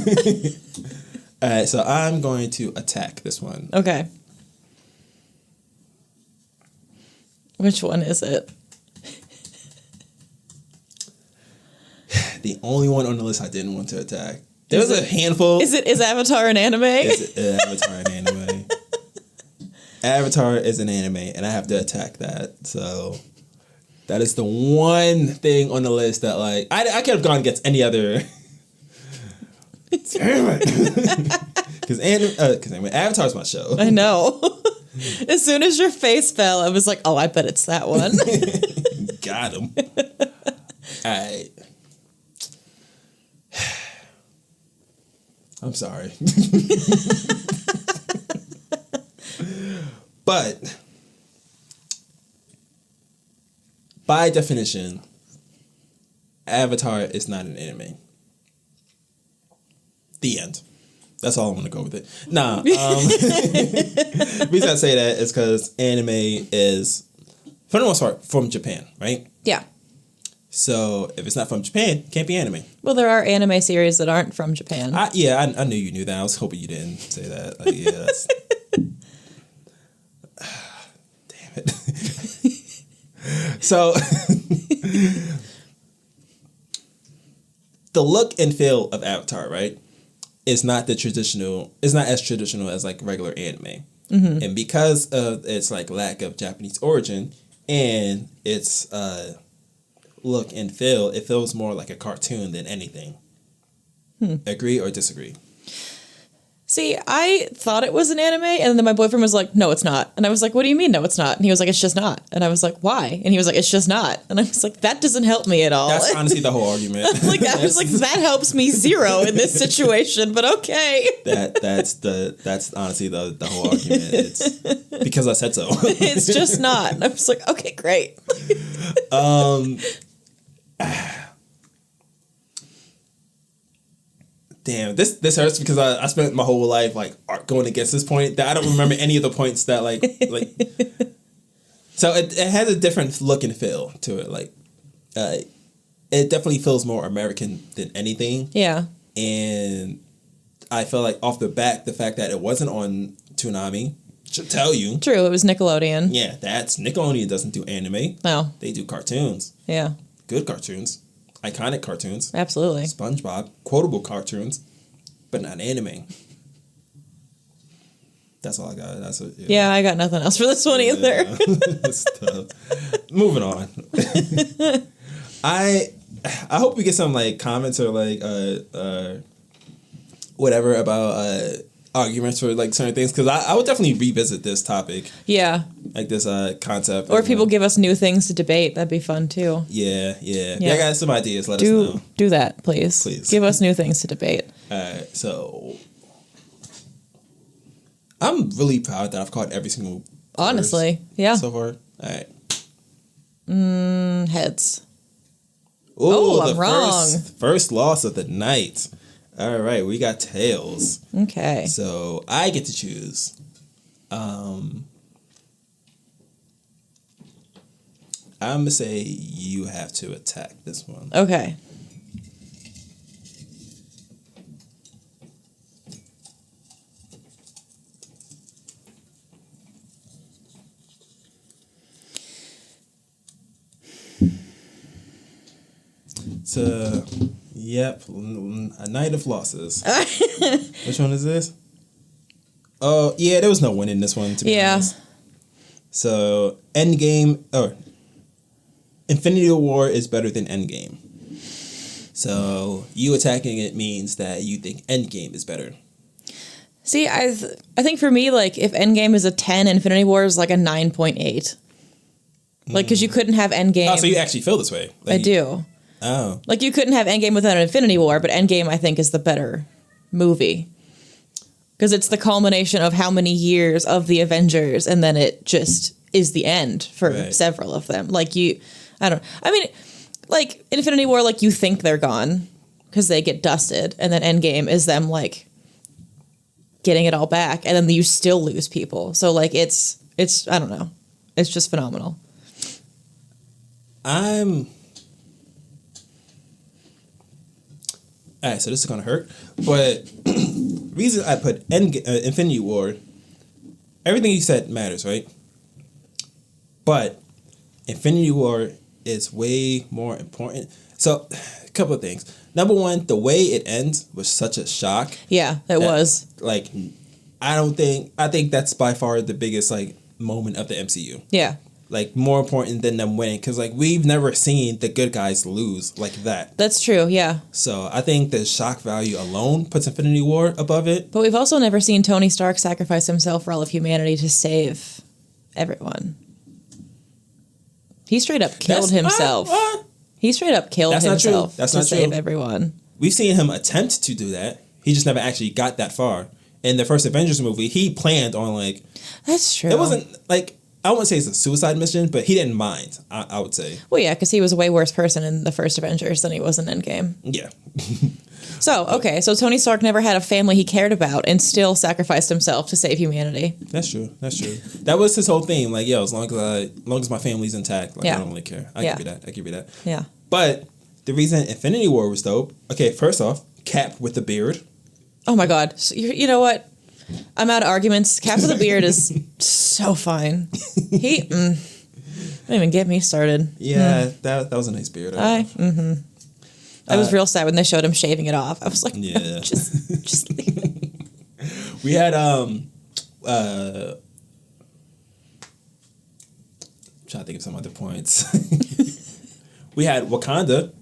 All right, so I'm going to attack this one.
Okay. Which one is it?
The only one on the list I didn't want to attack. There was a handful.
Is Avatar an anime?
Is Avatar an anime? Avatar is an anime, and I have to attack that. So that is the one thing on the list that, like, I could have gone against any other. Damn it! Because Avatar's my show.
I know. As soon as your face fell, I was like, oh, I bet it's that one.
Got him. All right. I'm sorry. But by definition, Avatar is not an anime. The end. That's all I'm going to go with it. Nah. The reason I say that is because anime is, for the most part, from Japan, right?
Yeah.
So if it's not from Japan, it can't be anime.
Well, there are anime series that aren't from Japan.
I knew you knew that. I was hoping you didn't say that. Like, yeah, that's... Damn it. So the look and feel of Avatar, right, is not as traditional as like regular anime. Mm-hmm. And because of its like lack of Japanese origin and its look and feel, it feels more like a cartoon than anything. Agree or disagree?
See, I thought it was an anime, and then my boyfriend was like, no, it's not. And I was like, what do you mean, no, it's not? And he was like, it's just not. And I was like, why? And he was like, it's just not. And I was like, that doesn't help me at all.
That's honestly the whole argument.
I was like, that helps me zero in this situation, but okay.
That's honestly the whole argument. It's because I said so.
It's just not. And I was like, okay, great.
Damn, this hurts because I spent my whole life like going against this point that I don't remember any of the points that like. So it has a different look and feel to it. Like, it definitely feels more American than anything.
Yeah.
And I felt like off the bat, the fact that it wasn't on Toonami should tell you.
True, it was Nickelodeon.
Yeah, Nickelodeon doesn't do anime.
No.
They do cartoons.
Yeah.
Good cartoons. Iconic cartoons.
Absolutely.
SpongeBob. Quotable cartoons. But not anime. That's all I got. That's it.
Yeah, I got nothing else for this one either.
It's tough. Moving on. I hope we get some like comments or like whatever about arguments for like certain things, because I would definitely revisit this topic.
Yeah.
Like this concept.
Or people give us new things to debate. That'd be fun too.
Yeah. I got some ideas. Let us know.
Do that, please.
Please.
Give us new things to debate.
So I'm really proud that I've caught every single
honestly, yeah.
so far. All right.
Heads.
Ooh,
I'm wrong.
First loss of the night. All right, we got tails.
Okay.
So I get to choose. I'm gonna say you have to attack this one.
Okay.
So, yep, a night of losses. Which one is this? Oh, yeah, there was no win in this one, to be honest. So, Infinity War is better than Endgame. So, you attacking it means that you think Endgame is better.
See, I think for me, like, if Endgame is a 10, Infinity War is like a 9.8. Like, because you couldn't have Endgame.
Oh, so you actually feel this way? Like
I do.
Oh.
Like, you couldn't have Endgame without an Infinity War, but Endgame, I think, is the better movie. Because it's the culmination of how many years of the Avengers, and then it just is the end for several of them. Like, I mean, like Infinity War, like you think they're gone because they get dusted, and then Endgame is them like getting it all back, and then you still lose people. So like it's I don't know, it's just phenomenal.
All right, so this is gonna hurt, but reason I put Infinity War, everything you said matters, right? But Infinity War is way more important. So, a couple of things. Number one, the way it ends was such a shock.
Yeah, it was.
Like, I think that's by far the biggest like moment of the MCU.
Yeah.
Like, more important than them winning, because like we've never seen the good guys lose like that.
That's true, yeah.
So I think the shock value alone puts Infinity War above it.
But we've also never seen Tony Stark sacrifice himself for all of humanity to save everyone. He straight up killed himself. He straight up killed himself to save everyone.
We've seen him attempt to do that. He just never actually got that far. In the first Avengers movie, he planned on like...
That's true.
It wasn't like... I wouldn't say it's a suicide mission, but he didn't mind, I would say.
Well, yeah, because he was a way worse person in the first Avengers than he was in Endgame.
Yeah.
So Tony Stark never had a family he cared about and still sacrificed himself to save humanity.
That's true. That was his whole theme. Like, yo, as long as my family's intact, like, I don't really care. I give you that.
Yeah.
But the reason Infinity War was dope, okay, first off, Cap with the beard.
Oh my God. So you know what? I'm out of arguments. Cap with a beard is so fine. Don't even get me started.
Yeah, that was a nice beard.
I was real sad when they showed him shaving it off. I was like,
yeah,
no, just leave it.
We had trying to think of some other points. We had Wakanda.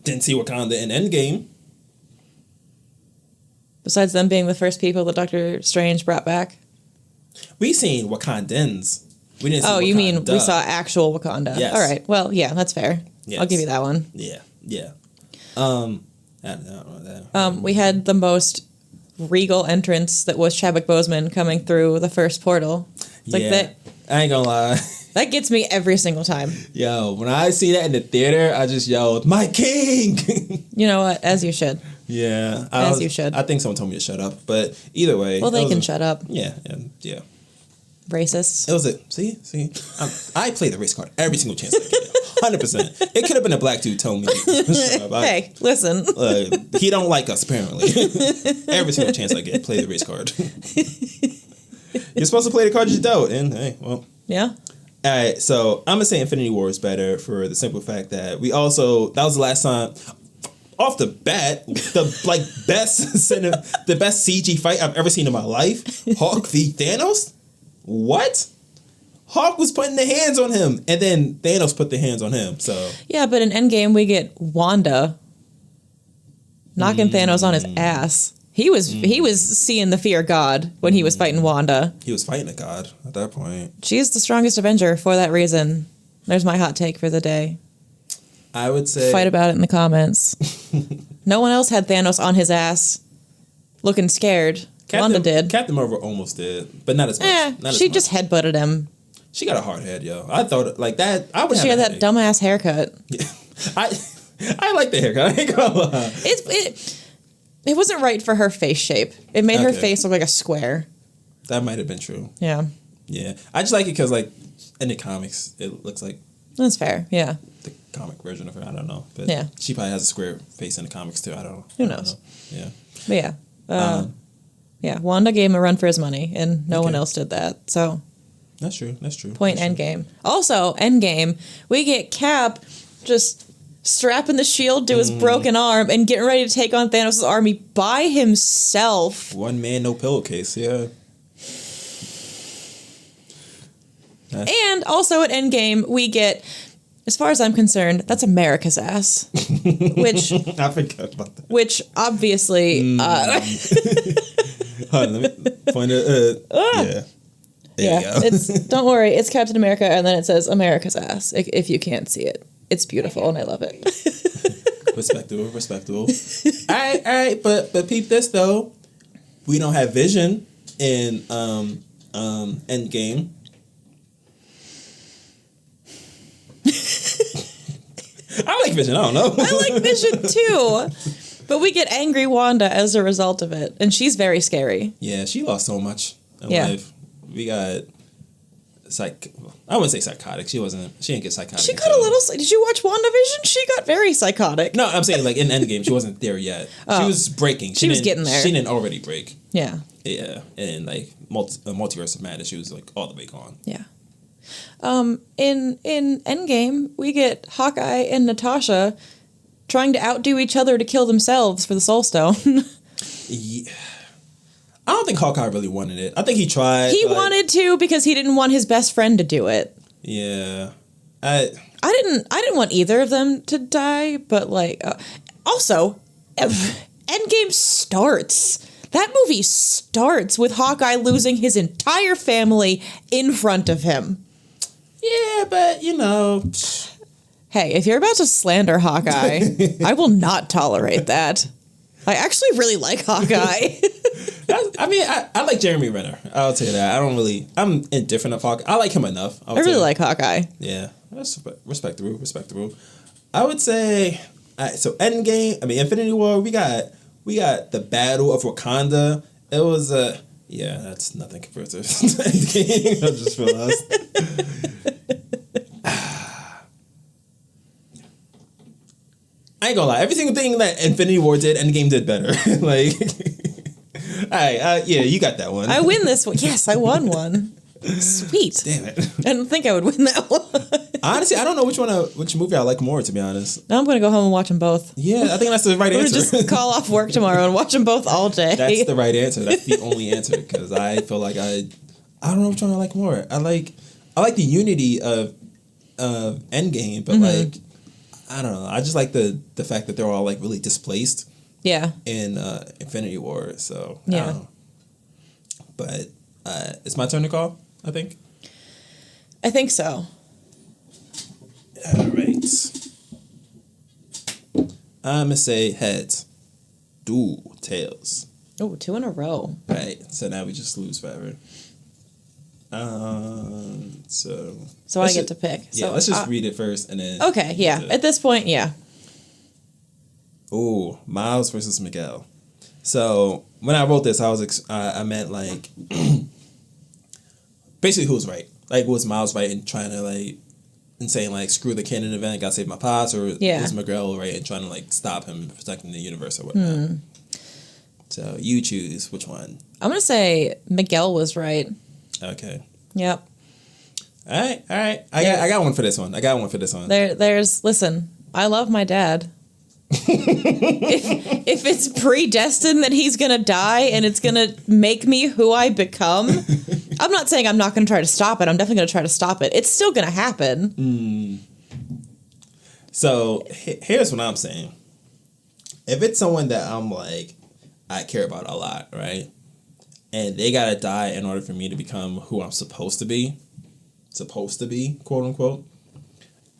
Didn't see Wakanda in Endgame.
Besides them being the first people that Doctor Strange brought back.
We seen Wakandans. We didn't see Wakanda.
You mean we saw actual Wakanda?
Yes.
All right. Well, yeah, that's fair.
Yes.
I'll give you that one.
Yeah. I don't know that.
We had the most regal entrance that was Chadwick Boseman coming through the first portal. It's like that.
I ain't gonna lie.
That gets me every single time.
Yo, when I see that in the theater, I just yelled, "My king!"
You know what? As you should.
Yeah.
You should.
I think someone told me to shut up, but either way.
Well, they can shut up.
Yeah.
Racists.
It was see. I play the race card every single chance I get. 100%. It could have been a black dude telling me to shut up.
Hey, listen.
He don't like us, apparently. Every single chance I get, play the race card. You're supposed to play the cards you dealt, and hey, well.
Yeah.
All right, so I'm going to say Infinity War is better for the simple fact that that was the last time, off the bat, the best CG fight I've ever seen in my life, Hawk v Thanos? What? Hawk was putting the hands on him, and then Thanos put the hands on him, so.
Yeah, but in Endgame, we get Wanda knocking Thanos on his ass. He was seeing the fear God when he was fighting Wanda.
He was fighting a god at that point.
She is the strongest Avenger for that reason. There's my hot take for the day.
I would say...
Fight about it in the comments. No one else had Thanos on his ass looking scared. Wanda did.
Captain Marvel almost did, but not as much.
She just headbutted him.
She got a hard head, yo. I thought like that. I would.
She had that dumbass haircut.
Yeah. I like the haircut. I ain't gonna lie.
It wasn't right for her face shape. It made her face look like a square.
That might have been true.
Yeah.
Yeah. I just like it because, like, in the comics, it looks like...
That's fair, yeah.
The comic version of her, I don't know. But
yeah.
She probably has a square face in the comics, too. I don't know.
Who knows?
Yeah.
But yeah. Yeah, Wanda gave him a run for his money, and no one else did that, so...
That's true.
Point Endgame. Also, Endgame, we get Cap just... strapping the shield to his broken arm and getting ready to take on Thanos' army by himself.
One man, no pillowcase, yeah.
And also at Endgame, we get, as far as I'm concerned, that's America's ass. Which
I forgot about that.
Which obviously...
Hold on, let me point it. Yeah. There you go.
Don't worry, it's Captain America, and then it says America's ass, if you can't see it. It's beautiful, and I love it.
Respectable. All right, but peep this, though. We don't have Vision in Endgame. I like Vision. I don't know.
I like Vision too. But we get angry Wanda as a result of it. And she's very scary.
Yeah, she lost so much in life. We got I wouldn't say psychotic. She didn't get psychotic.
She got a little. Did you watch WandaVision? She got very psychotic.
No, I'm saying like in Endgame, she wasn't there yet. She was breaking.
She was getting there.
She didn't already break.
Yeah.
Yeah, and like Multiverse of Madness, she was like all the way gone.
Yeah. In Endgame, we get Hawkeye and Natasha trying to outdo each other to kill themselves for the Soul Stone.
Yeah. I don't think Hawkeye really wanted it. I think he tried.
He wanted to because he didn't want his best friend to do it.
Yeah.
I didn't want either of them to die, but like also Endgame starts. That movie starts with Hawkeye losing his entire family in front of him.
Yeah, but you know.
Hey, if you're about to slander Hawkeye, I will not tolerate that. I actually really like Hawkeye.
I like Jeremy Renner. I'll tell you that. I'm indifferent of Hawkeye. I like him enough.
I really like Hawkeye.
Yeah, that's respectable. I would say, so Infinity War, we got the Battle of Wakanda. It was that's nothing compared to Endgame. I just realized. I ain't gonna lie. Every single thing that Infinity War did, Endgame did better. Like, all right, yeah, you got that one.
I win this one. Yes, I won one. Sweet.
Damn it.
I don't think I would win that one.
Honestly, I don't know which movie I like more, to be honest.
Now I'm going to go home and watch them both.
Yeah, I think that's the right
I'm
answer.
going to just call off work tomorrow and watch them both all day.
That's the right answer. That's the only answer, because I feel like I don't know which one I like more. I like the unity of Endgame, but like, I don't know. I just like the fact that they're all like really displaced.
Yeah.
In Infinity War, so
yeah.
I don't know. But it's my turn to call, I think.
I think so.
All right. I'm gonna say heads. Tails.
Oh, 2 in a row.
Right. So now we just lose forever. So
I get to pick.
Yeah,
So
let's just read it first and then.
Okay, yeah. At this point, yeah.
Oh, Miles versus Miguel. So when I wrote this, I meant like basically who's right. Like, was Miles right in trying to like and saying like screw the canon event, gotta save my pops, or was Miguel right in trying to like stop him from protecting the universe or whatnot? So you choose which one.
I'm gonna say Miguel was right.
Okay.
Yep.
All right. I got one for this one.
There's listen, I love my dad. if it's predestined that he's gonna die and it's gonna make me who I become, I'm not saying I'm not gonna try to stop it. I'm definitely gonna try to stop it. It's still gonna happen.
So here's what I'm saying. If it's someone that I'm like, I care about a lot, right? And they gotta die in order for me to become who I'm supposed to be, quote unquote.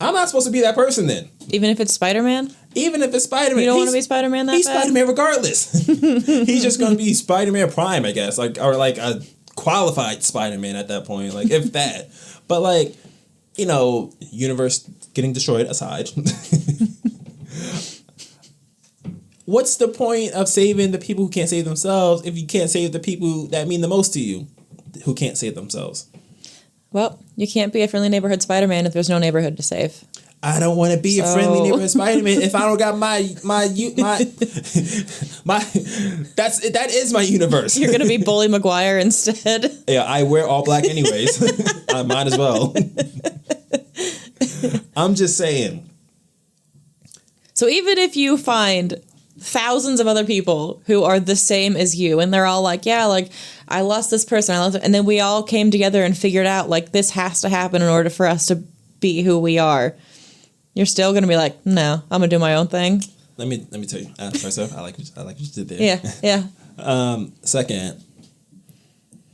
I'm not supposed to be that person then.
Even if it's Spider-Man?
Even if it's Spider-Man.
You don't want to be Spider-Man that
he's
bad?
Spider-Man regardless. He's just going to be Spider-Man Prime, I guess. Or a qualified Spider-Man at that point. Like, if that. But, like, universe getting destroyed aside. What's the point of saving the people who can't save themselves if you can't save the people that mean the most to you who can't save themselves?
Well, you can't be a friendly neighborhood Spider-Man if there's no neighborhood to save.
I don't want to be a friendly neighborhood Spider-Man if I don't got my that is my universe.
You're gonna be Bully Maguire instead.
Yeah, I wear all black anyways. I might as well. I'm just saying.
So even if you find thousands of other people who are the same as you, and they're all like, yeah, like, I lost this person, and then we all came together and figured out, like, this has to happen in order for us to be who we are. You're still gonna be like, no, I'm gonna do my own thing.
Let me tell you. First off, I like what you did there.
Yeah.
Second,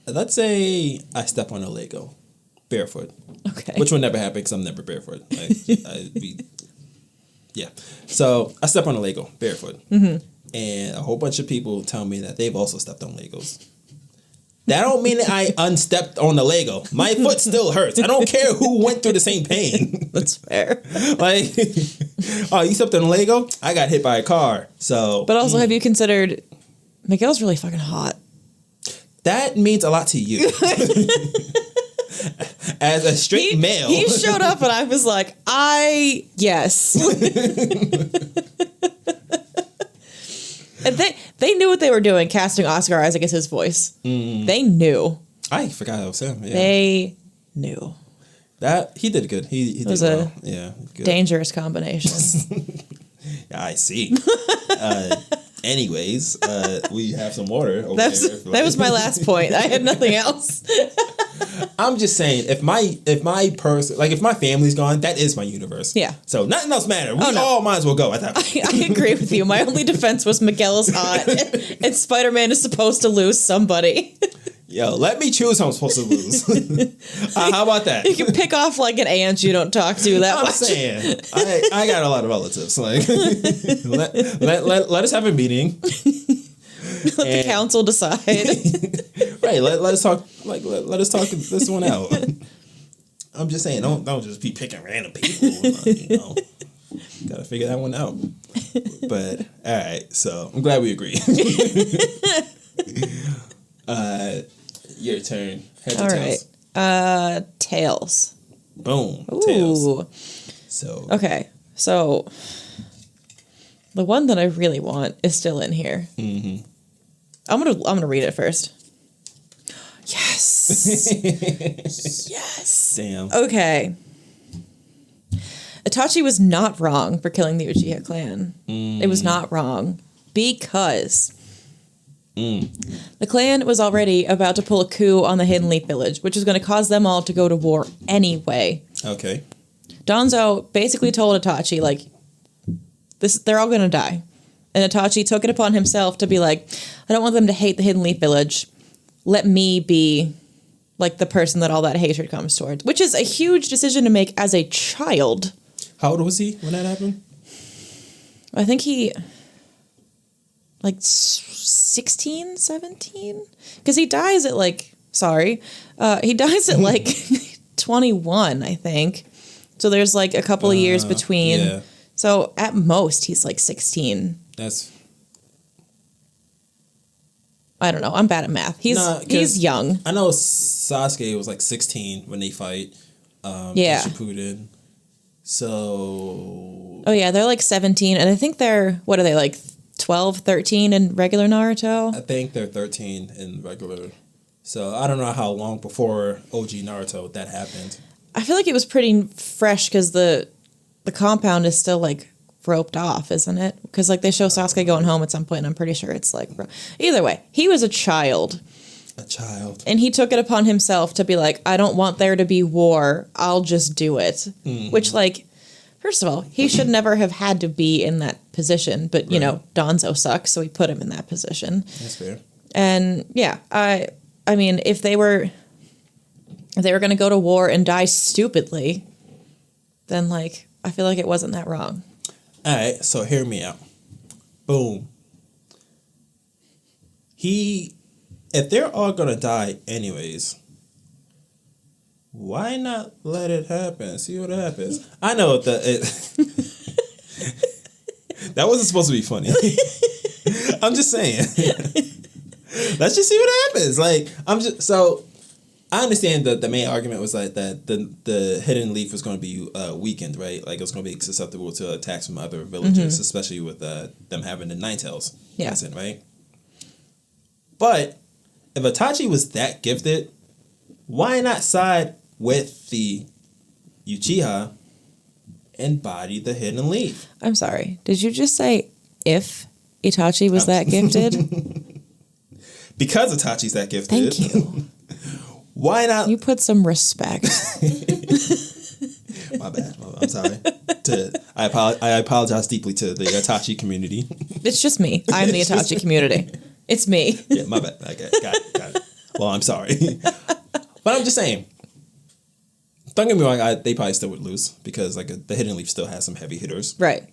let's say I step on a Lego barefoot.
Okay.
Which would never happen because I'm never barefoot. Yeah. So I step on a Lego barefoot. And a whole bunch of people tell me that they've also stepped on Legos. That don't mean that I unstepped on the Lego. My foot still hurts. I don't care who went through the same pain.
That's fair.
Like, Oh, you stepped on Lego? I got hit by a car. So,
But also, have you considered Miguel's really fucking hot?
that means a lot to you. As a straight male.
He showed up and I was like, yes. And they knew what they were doing, casting Oscar Isaac as his voice. They knew.
I forgot it was him. Yeah.
They knew.
That he did good. He did
was
well.
a
Yeah, good.
Dangerous combination.
I see. Anyways, we have some water over there.
That was my last point. I had nothing else.
I'm just saying, if my person, like if my family's gone, that is my universe.
Yeah.
So nothing else matters. We all might as well go at that point.
I agree with you. My only defense was Miguel is hot, and Spider-Man is supposed to lose somebody.
Yo, let me choose who I'm supposed to lose. How about that?
You can pick off like an aunt you don't talk to that
I'm
much.
saying, I got a lot of relatives. Like, let us have a meeting.
Let the council decide.
Right. Let us talk. Like, let us talk this one out. I'm just saying, don't just be picking random people. You know, gotta figure that one out. But all right, so I'm glad we agree. Your turn. Heads or tails?
All right. Tails.
Boom.
Ooh.
Tails. So
Okay. So the one that I really want is still in here. Mm-hmm. I'm gonna read it first. Yes. Yes.
Damn.
Okay. Itachi was not wrong for killing the Uchiha clan. It was not wrong because the clan was already about to pull a coup on the Hidden Leaf Village, which was going to cause them all to go to war anyway.
Okay.
Danzo basically told Itachi, like, they're all going to die. And Itachi took it upon himself to be like, I don't want them to hate the Hidden Leaf Village. Let me be, like, the person that all that hatred comes towards. Which is a huge decision to make as a child.
How old was he when that happened?
I think he, like, 16, 17? Because he dies at, like, he dies at, like, 21, I think. So there's, like, a couple of years between.
Yeah.
So at most, he's, like, 16. I don't know. I'm bad at math. He's young.
I know Sasuke was like 16 when they fight.
Yeah.
Shippuden. So.
Oh, yeah. They're like 17. And I think what are they, like 12, 13 in regular Naruto?
I think they're 13 in regular. So I don't know how long before OG Naruto that happened.
I feel like it was pretty fresh because the compound is still like roped off, isn't it? Because like they show Sasuke going home at some point, and I'm pretty sure it's like either way. He was a child. And he took it upon himself to be like, I don't want there to be war. I'll just do it. Mm-hmm. Which, like, first of all, he should never have had to be in that position. But, you know, Danzo sucks, so he put him in that position.
That's fair.
And, yeah, I mean, if they were going to go to war and die stupidly, then, like, I feel like it wasn't that wrong.
All right, so hear me out. Boom. If they're all gonna die anyways, why not let it happen? See what happens. I know that that wasn't supposed to be funny. I'm just saying. Let's just see what happens. Like I understand that the main argument was like that the Hidden Leaf was going to be weakened, right? Like it was going to be susceptible to attacks from other villages, especially with them having the Ninetales, right? But if Itachi was that gifted, why not side with the Uchiha and body the Hidden Leaf?
I'm sorry. Did you just say if Itachi was that gifted?
Because Itachi's that gifted.
Thank you.
Why not?
You put some respect.
My bad. I'm sorry. I apologize deeply to the Itachi community.
It's just me. I'm the Itachi community. It's me.
Yeah, my bad. Okay, got it. Well, I'm sorry. But I'm just saying. Don't get me wrong, they probably still would lose because like the Hidden Leaf still has some heavy hitters.
Right.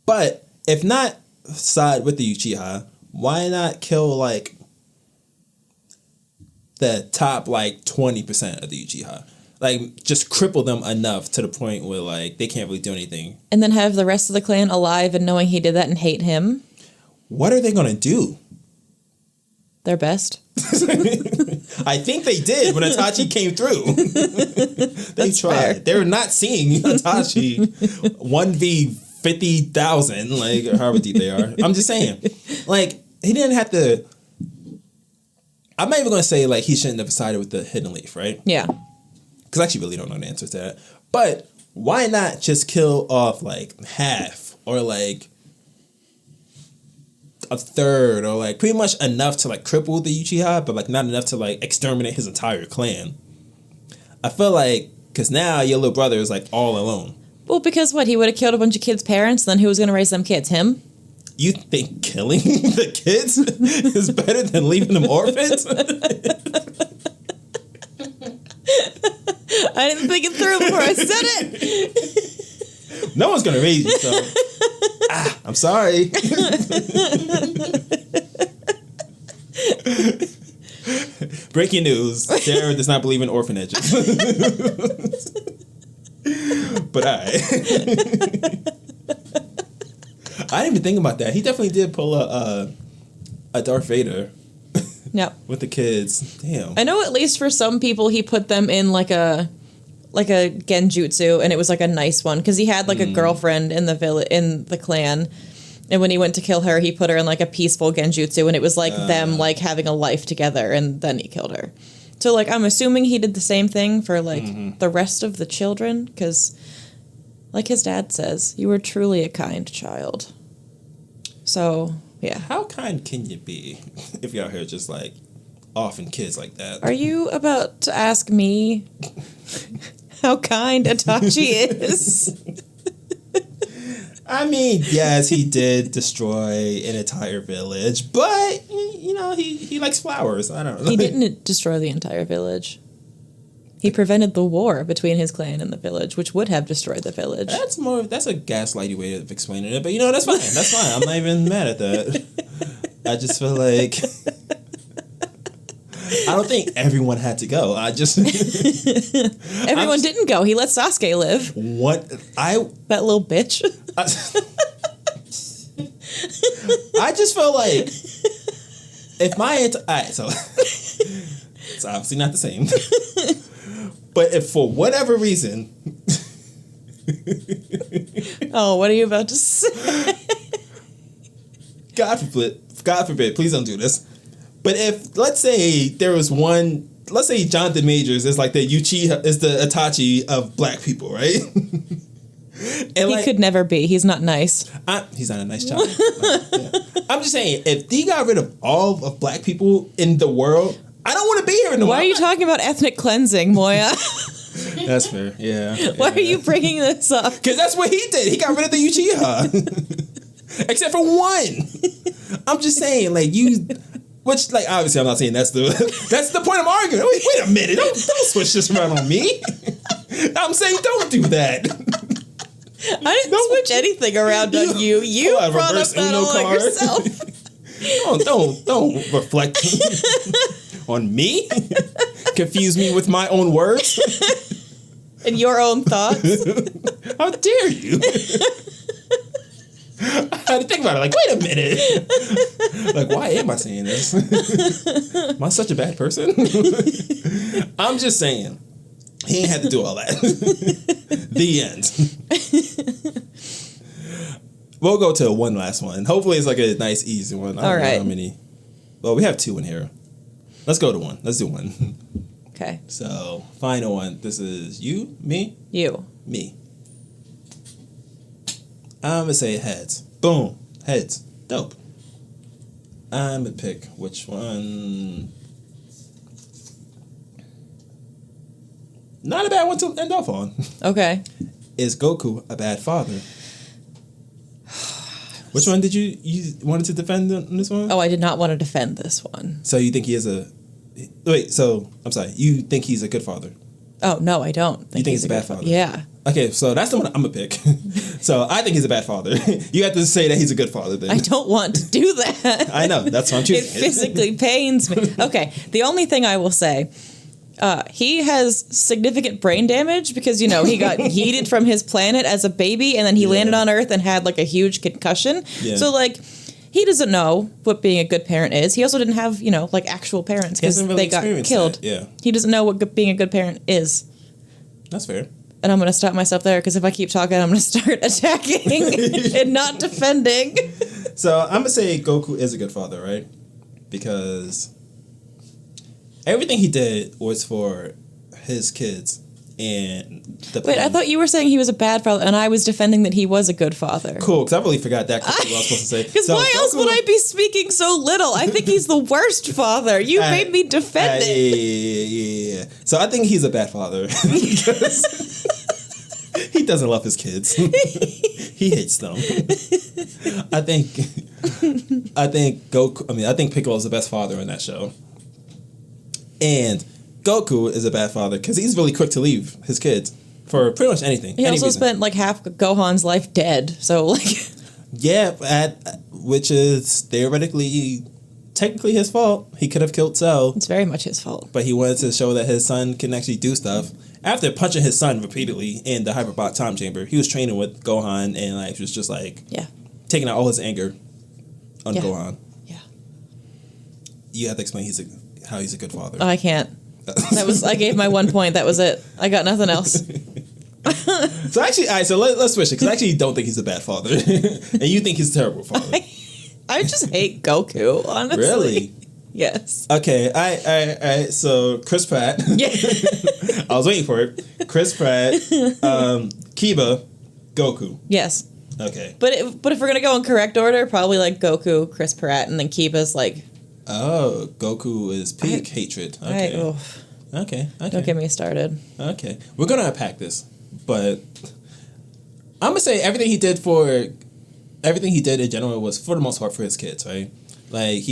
But if not side with the Uchiha, why not kill like the top like 20% of the Uchiha? like just cripple them enough to the point where like they can't really do anything.
And then have the rest of the clan alive and knowing he did that and hate him.
What are they gonna do?
Their best.
I think they did when Itachi came through. They tried.
Fair.
They're not seeing Itachi 1v50,000, like or however deep they are. I'm just saying, like he didn't have to. I'm not even gonna say like he shouldn't have sided with the hidden leaf, right?
Yeah.
Because I actually really don't know the answer to that. But why not just kill off like half or like a third or like pretty much enough to like cripple the Uchiha, but like not enough to like exterminate his entire clan? I feel like because now your little brother is like all alone.
Well, because what? He would have killed a bunch of kids' parents, then who was going to raise them kids? Him?
You think killing the kids is better than leaving them orphans?
I didn't think it through before I said it.
No one's gonna raise you, so I'm sorry. Breaking news: Sarah does not believe in orphanages. But I didn't even think about that. He definitely did pull a Darth Vader.
No.
With the kids. Damn.
I know at least for some people he put them in like a genjutsu, and it was like a nice one because he had like a girlfriend in the clan, and when he went to kill her he put her in like a peaceful genjutsu, and it was like them like having a life together, and then he killed her. So like I'm assuming he did the same thing for like the rest of the children, because like his dad says, you were truly a kind child. So yeah.
How kind can you be if you're out here just like offing kids like that?
Are you about to ask me how kind Itachi is?
I mean, yes, he did destroy an entire village, but you know, he likes flowers. I don't know.
He didn't destroy the entire village. He prevented the war between his clan and the village, which would have destroyed the village.
That's a gaslighty way of explaining it, but you know, that's fine. That's fine. I'm not even mad at that. I just feel like I don't think everyone had to go.
Everyone didn't go. He let Sasuke live. That little bitch.
I just felt like if alright, so it's obviously not the same. But if for whatever reason
Oh, what are you about to say?
God forbid, please don't do this. But if let's say Jonathan Majors is like the Uchiha, is the Itachi of black people, right? And
he could never be. He's not nice.
He's not a nice child. Yeah. I'm just saying, if he got rid of all of black people in the world, I don't want to be here in the world.
Why are you talking about ethnic cleansing, Moya?
That's fair. Yeah.
Why are you bringing this up?
Because that's what he did. He got rid of the Uchiha. Except for one. I'm just saying, like, which, like, obviously I'm not saying that's the point I'm arguing. Wait a minute. Don't switch this around on me. I'm saying don't do that.
I didn't switch anything around on you. You brought up that all on yourself.
Don't reflect on me. Confuse me with my own words.
And your own thoughts.
How dare you? I had to think about it. Like, wait a minute. Like, why am I saying this? Am I such a bad person? I'm just saying. He ain't had to do all that. The end. We'll go to one last one. Hopefully it's like a nice, easy one. I don't know how many. Well, we have two in here. Let's go to one. Let's do one.
Okay.
So, final one. This is you, me?
You.
Me. I'm going to say heads. Boom. Heads. Dope. I'm going to pick which one. Not a bad one to end off on.
Okay.
Is Goku a bad father? Which one did you wanted to defend on this one?
Oh, I did not want to defend this one.
So you think he is I'm sorry. You think he's a good father?
Oh, no, I don't.
You think he's a bad father?
Yeah.
Okay, so that's the one I'm going to pick. So I think he's a bad father. You have to say that he's a good father then.
I don't want to do that.
I know. That's what I'm choosing.
It physically pains me. Okay, the only thing I will say, He has significant brain damage because, he got yeeted from his planet as a baby and then he landed on Earth and had like a huge concussion. Yeah. So like he doesn't know what being a good parent is. He also didn't have, like actual parents because they got killed.
That. Yeah.
He doesn't know what being a good parent is.
That's fair.
And I'm going to stop myself there because if I keep talking, I'm going to start attacking and not defending.
So I'm going to say Goku is a good father, right? Because everything he did was for his kids and the
Wait, I thought you were saying he was a bad father, and I was defending that he was a good father.
Cool, because I really forgot that. What I was supposed to say.
Because why else would I be speaking so little? I think he's the worst father. You made me defend it.
Yeah. So I think he's a bad father because he doesn't love his kids. He hates them. I think Goku. I think Piccolo is the best father in that show, and Goku is a bad father because he's really quick to leave his kids for pretty much anything.
He also spent like half Gohan's life dead, so like.
Yeah, which is technically his fault. He could have killed Cell.
It's very much his fault.
But he wanted to show that his son can actually do stuff. After punching his son repeatedly in the Hyperbot time chamber, he was training with Gohan and like was just like taking out all his anger on Gohan. Yeah. You have to explain how he's a good father.
I can't. I gave my 1 point. That was it. I got nothing else.
So actually, all right, so let's switch it because I actually don't think he's a bad father, and you think he's a terrible father.
I just hate Goku, honestly.
Really?
Yes.
Okay. All right. So Chris Pratt. Yeah. I was waiting for it. Chris Pratt, Kiba, Goku.
Yes.
Okay.
But if we're gonna go in correct order, probably like Goku, Chris Pratt, and then Kiba's like.
Oh, Goku is peak hatred. Okay. Okay.
Don't get me started.
Okay. We're gonna unpack this, but I'm gonna say everything he did in general was for the most part for his kids, right? Like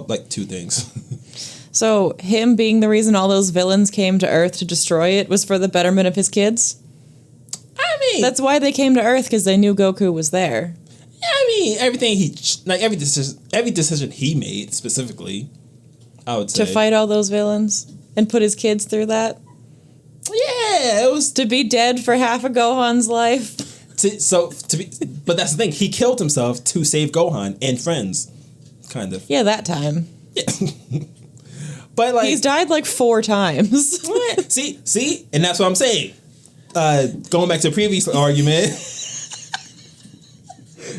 like two things.
So him being the reason all those villains came to Earth to destroy it was for the betterment of his kids?
I mean...
That's why they came to Earth, because they knew Goku was there.
Yeah, I mean, every decision he made, specifically, I would say...
To fight all those villains? And put his kids through that?
Yeah, it was...
To be dead for half of Gohan's life?
But that's the thing, he killed himself to save Gohan and friends, kind of.
Yeah, that time.
Yeah. But like...
He's died like 4 times.
See? And that's what I'm saying. Going back to the previous argument,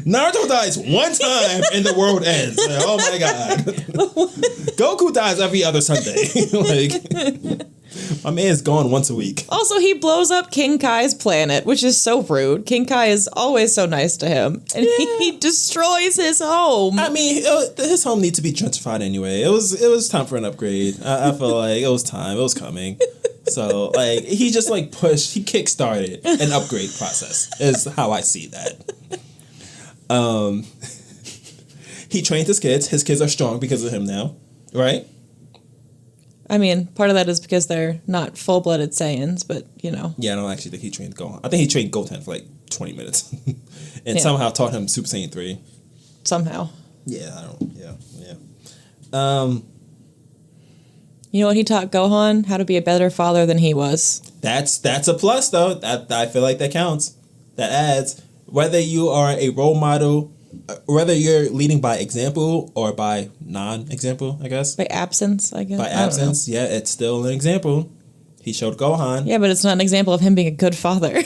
Naruto dies one time and the world ends. Like, oh my god. Goku dies every other Sunday. Like, my man's gone once a week.
Also, he blows up King Kai's planet, which is so rude. King Kai is always so nice to him. And he destroys his home.
I mean, his home needs to be gentrified anyway. It was time for an upgrade. I feel like it was time. It was coming. So, like, he just, like, he kickstarted an upgrade process, is how I see that. He trained his kids. His kids are strong because of him now, right?
I mean, part of that is because they're not full-blooded Saiyans, but, you know.
Yeah, I don't actually think he trained Gohan. I think he trained Goten for, like, 20 minutes. And somehow taught him Super Saiyan 3.
Somehow.
Yeah, yeah.
You know what he taught Gohan? How to be a better father than he was.
That's a plus, though. I feel like that counts. That adds. Whether you are a role model, whether you're leading by example or by non-example, I guess.
By absence, I guess.
By absence, yeah, it's still an example. He showed Gohan.
Yeah, but it's not an example of him being a good father.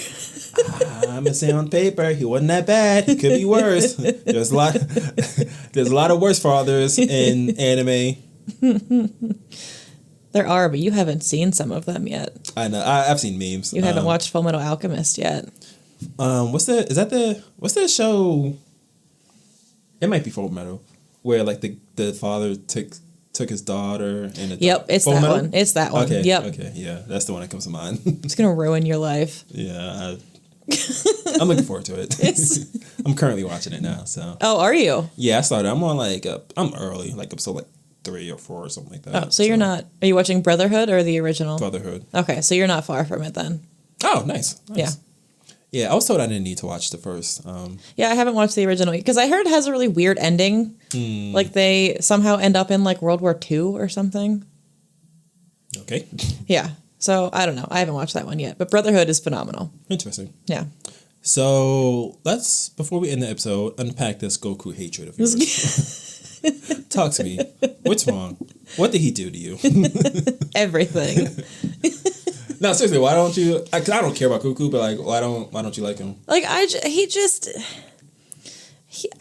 I'm gonna say on paper, he wasn't that bad. He could be worse. There's a lot of worse fathers in anime.
There are, but you haven't seen some of them yet.
I know. I've seen memes.
You haven't watched Fullmetal Alchemist yet.
What's that show? It might be Fullmetal, where like the father took his daughter and
it's that one. It's that one.
Okay.
Yep.
Okay. Yeah, that's the one that comes to mind.
It's gonna ruin your life.
Yeah. I'm looking forward to it. I'm currently watching it now. So.
Oh, are you?
Yeah, I started. I'm on I'm early, like episode 3 or 4 or something like that.
Oh, so you're not. Are you watching Brotherhood or the original?
Brotherhood.
Okay, so you're not far from it then.
Oh, nice.
Yeah.
Yeah, I was told I didn't need to watch the first.
Yeah, I haven't watched the original because I heard it has a really weird ending. Like they somehow end up in like World War II or something.
Okay.
Yeah. So I don't know. I haven't watched that one yet, but Brotherhood is phenomenal.
Interesting.
Yeah.
So let's, before we end the episode, unpack this Goku hatred of yours. Talk to me. What's wrong? What did he do to you?
Everything.
No, seriously, why don't you? Cause I don't care about Goku, but like, why don't you like him?
Like I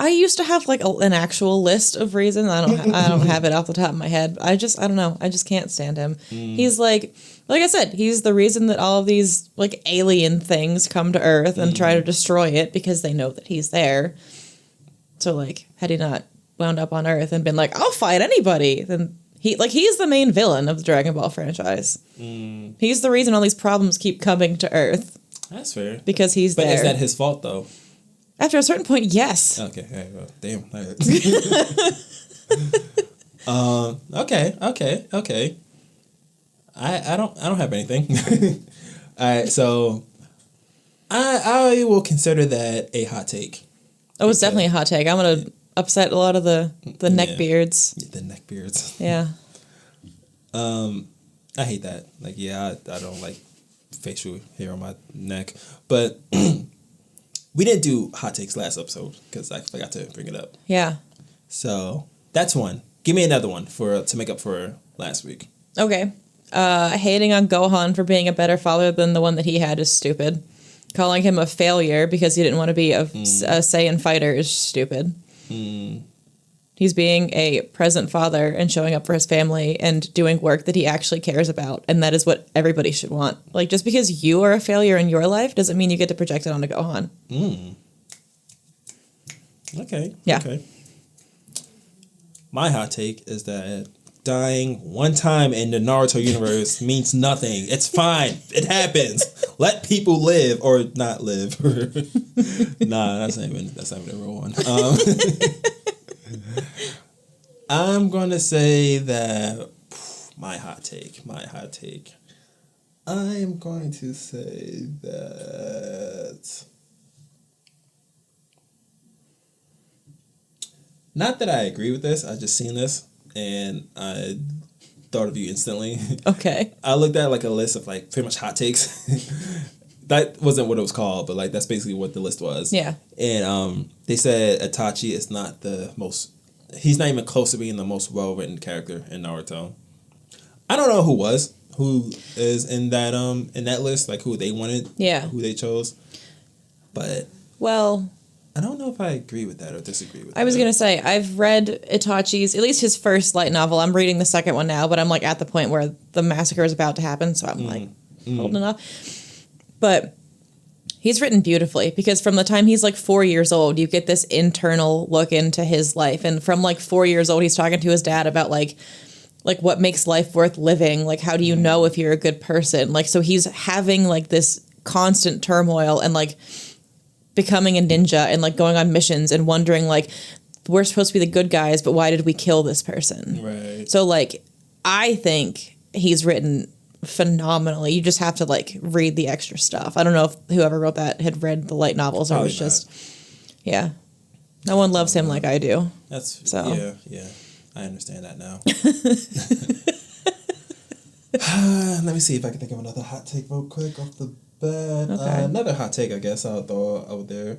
used to have like an actual list of reasons. I don't have it off the top of my head. I don't know. I just can't stand him. He's like I said, he's the reason that all of these like alien things come to Earth and try to destroy it because they know that he's there. So like, had he not wound up on Earth and been like, I'll fight anybody, then he's the main villain of the Dragon Ball franchise. He's the reason all these problems keep coming to Earth.
That's fair.
Because he's there.
But is that his fault though?
After a certain point, yes.
Okay. All right, well, damn. Okay. I don't have anything. All right, so I will consider that a hot take.
Oh, it's definitely a hot take. I'm gonna upset a lot of the neckbeards.
The neckbeards.
Yeah.
I hate that. Like, yeah, I don't like facial hair on my neck, but. We didn't do hot takes last episode because I forgot to bring it up.
Yeah.
So that's one. Give me another one to make up for last week.
Okay. Hating on Gohan for being a better father than the one that he had is stupid. Calling him a failure because he didn't want to be a Saiyan fighter is stupid. He's being a present father and showing up for his family and doing work that he actually cares about. And that is what everybody should want. Like, just because you are a failure in your life doesn't mean you get to project it onto Gohan.
Okay.
Yeah.
Okay. My hot take is that dying one time in the Naruto universe means nothing. It's fine. It happens. Let people live or not live. Nah, that's not even a real one. I'm going to say that my hot take. I'm going to say that... Not that I agree with this. I just seen this and I thought of you instantly.
Okay.
I looked at like a list of like pretty much hot takes. That wasn't what it was called, but like that's basically what the list was. Yeah. And they said Itachi is not the most... He's not even close to being the most well-written character in Naruto. I don't know who is in that list, like who they wanted, who they chose. But I don't know if I agree with that or disagree with that.
I was going to say, I've read Itachi's, at least his first light novel. I'm reading the second one now, but I'm like at the point where the massacre is about to happen, so I'm like holding off. But he's written beautifully because from the time he's like 4 years old, you get this internal look into his life. And from like 4 years old, he's talking to his dad about like what makes life worth living. Like, how do you know if you're a good person? Like, so he's having like this constant turmoil and like becoming a ninja and like going on missions and wondering like, we're supposed to be the good guys, but why did we kill this person?
Right.
So like, I think he's written phenomenally. You just have to like read the extra stuff. I don't know if whoever wrote that had read the light novels or was just no one loves him like I do.
That's
so
yeah. I understand that now. Let me see if I can think of another hot take real quick off the bat.
Okay.
Another hot take, I guess I'll throw out there.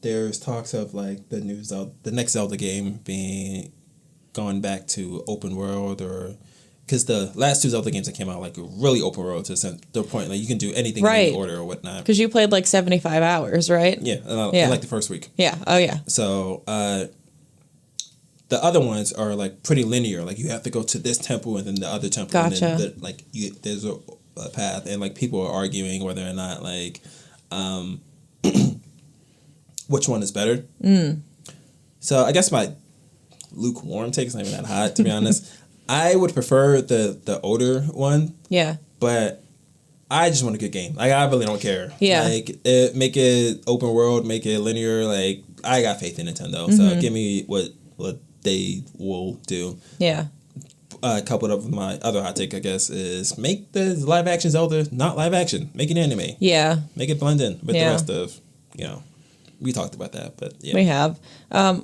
There's talks of like the next Zelda game going back to open world or. Because the last two Zelda games that came out, like, really open world to the point, like, you can do anything in any order or whatnot.
Because you played, like, 75 hours, right?
Yeah, I like the first week.
Yeah, oh, yeah.
So, the other ones are, like, pretty linear. Like, you have to go to this temple and then the other temple.
Gotcha.
And then, there's a path. And, like, people are arguing whether or not, like, which one is better. So, I guess my lukewarm take is not even that hot, to be honest. I would prefer the older one. Yeah. But I just want a good game. Like, I really don't care. Yeah. Like, make it open world, make it linear. Like, I got faith in Nintendo. So give me what they will do. Yeah. Coupled up with my other hot take, I guess, is make the live action Zelda not live action. Make it anime. Yeah. Make it blend in with the rest of, We talked about that, but yeah.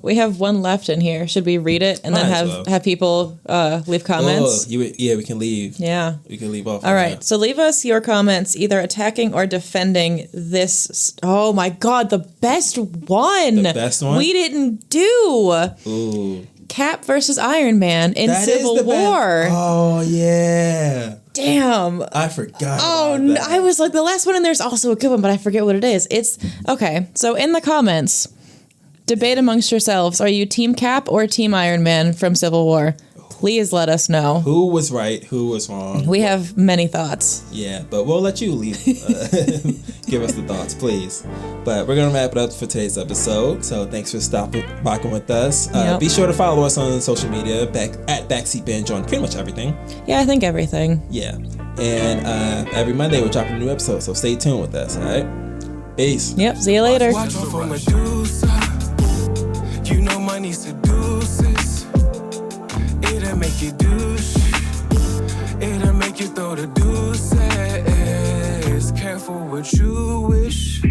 We have one left in here. Should we read it and then have people leave comments?
We can leave.
Yeah.
We can leave off.
All right. So leave us your comments, either attacking or defending this. Oh my God, the best one.
The best one?
We didn't do.
Ooh.
Cap versus Iron Man in Civil War.
Oh, yeah.
Damn.
I forgot.
Oh, no, I was like, the last one in there is also a good one, but I forget what it is. It's okay. So in the comments, debate amongst yourselves. Are you Team Cap or Team Iron Man from Civil War? Please let us know.
Who was right? Who was wrong?
We have many thoughts.
Yeah, but we'll let you leave. Give us the thoughts, please. But we're going to wrap it up for today's episode. So thanks for rocking with us. Be sure to follow us on social media at Backseat Binge on pretty much everything.
Yeah, I think everything.
Yeah. And every Monday we're dropping a new episode. So stay tuned with us, all right? Peace.
Yep, see you later.
Watch out for Medusa. You know money seduces. It'll make you douche. It'll make you throw the deuces. Careful what you wish.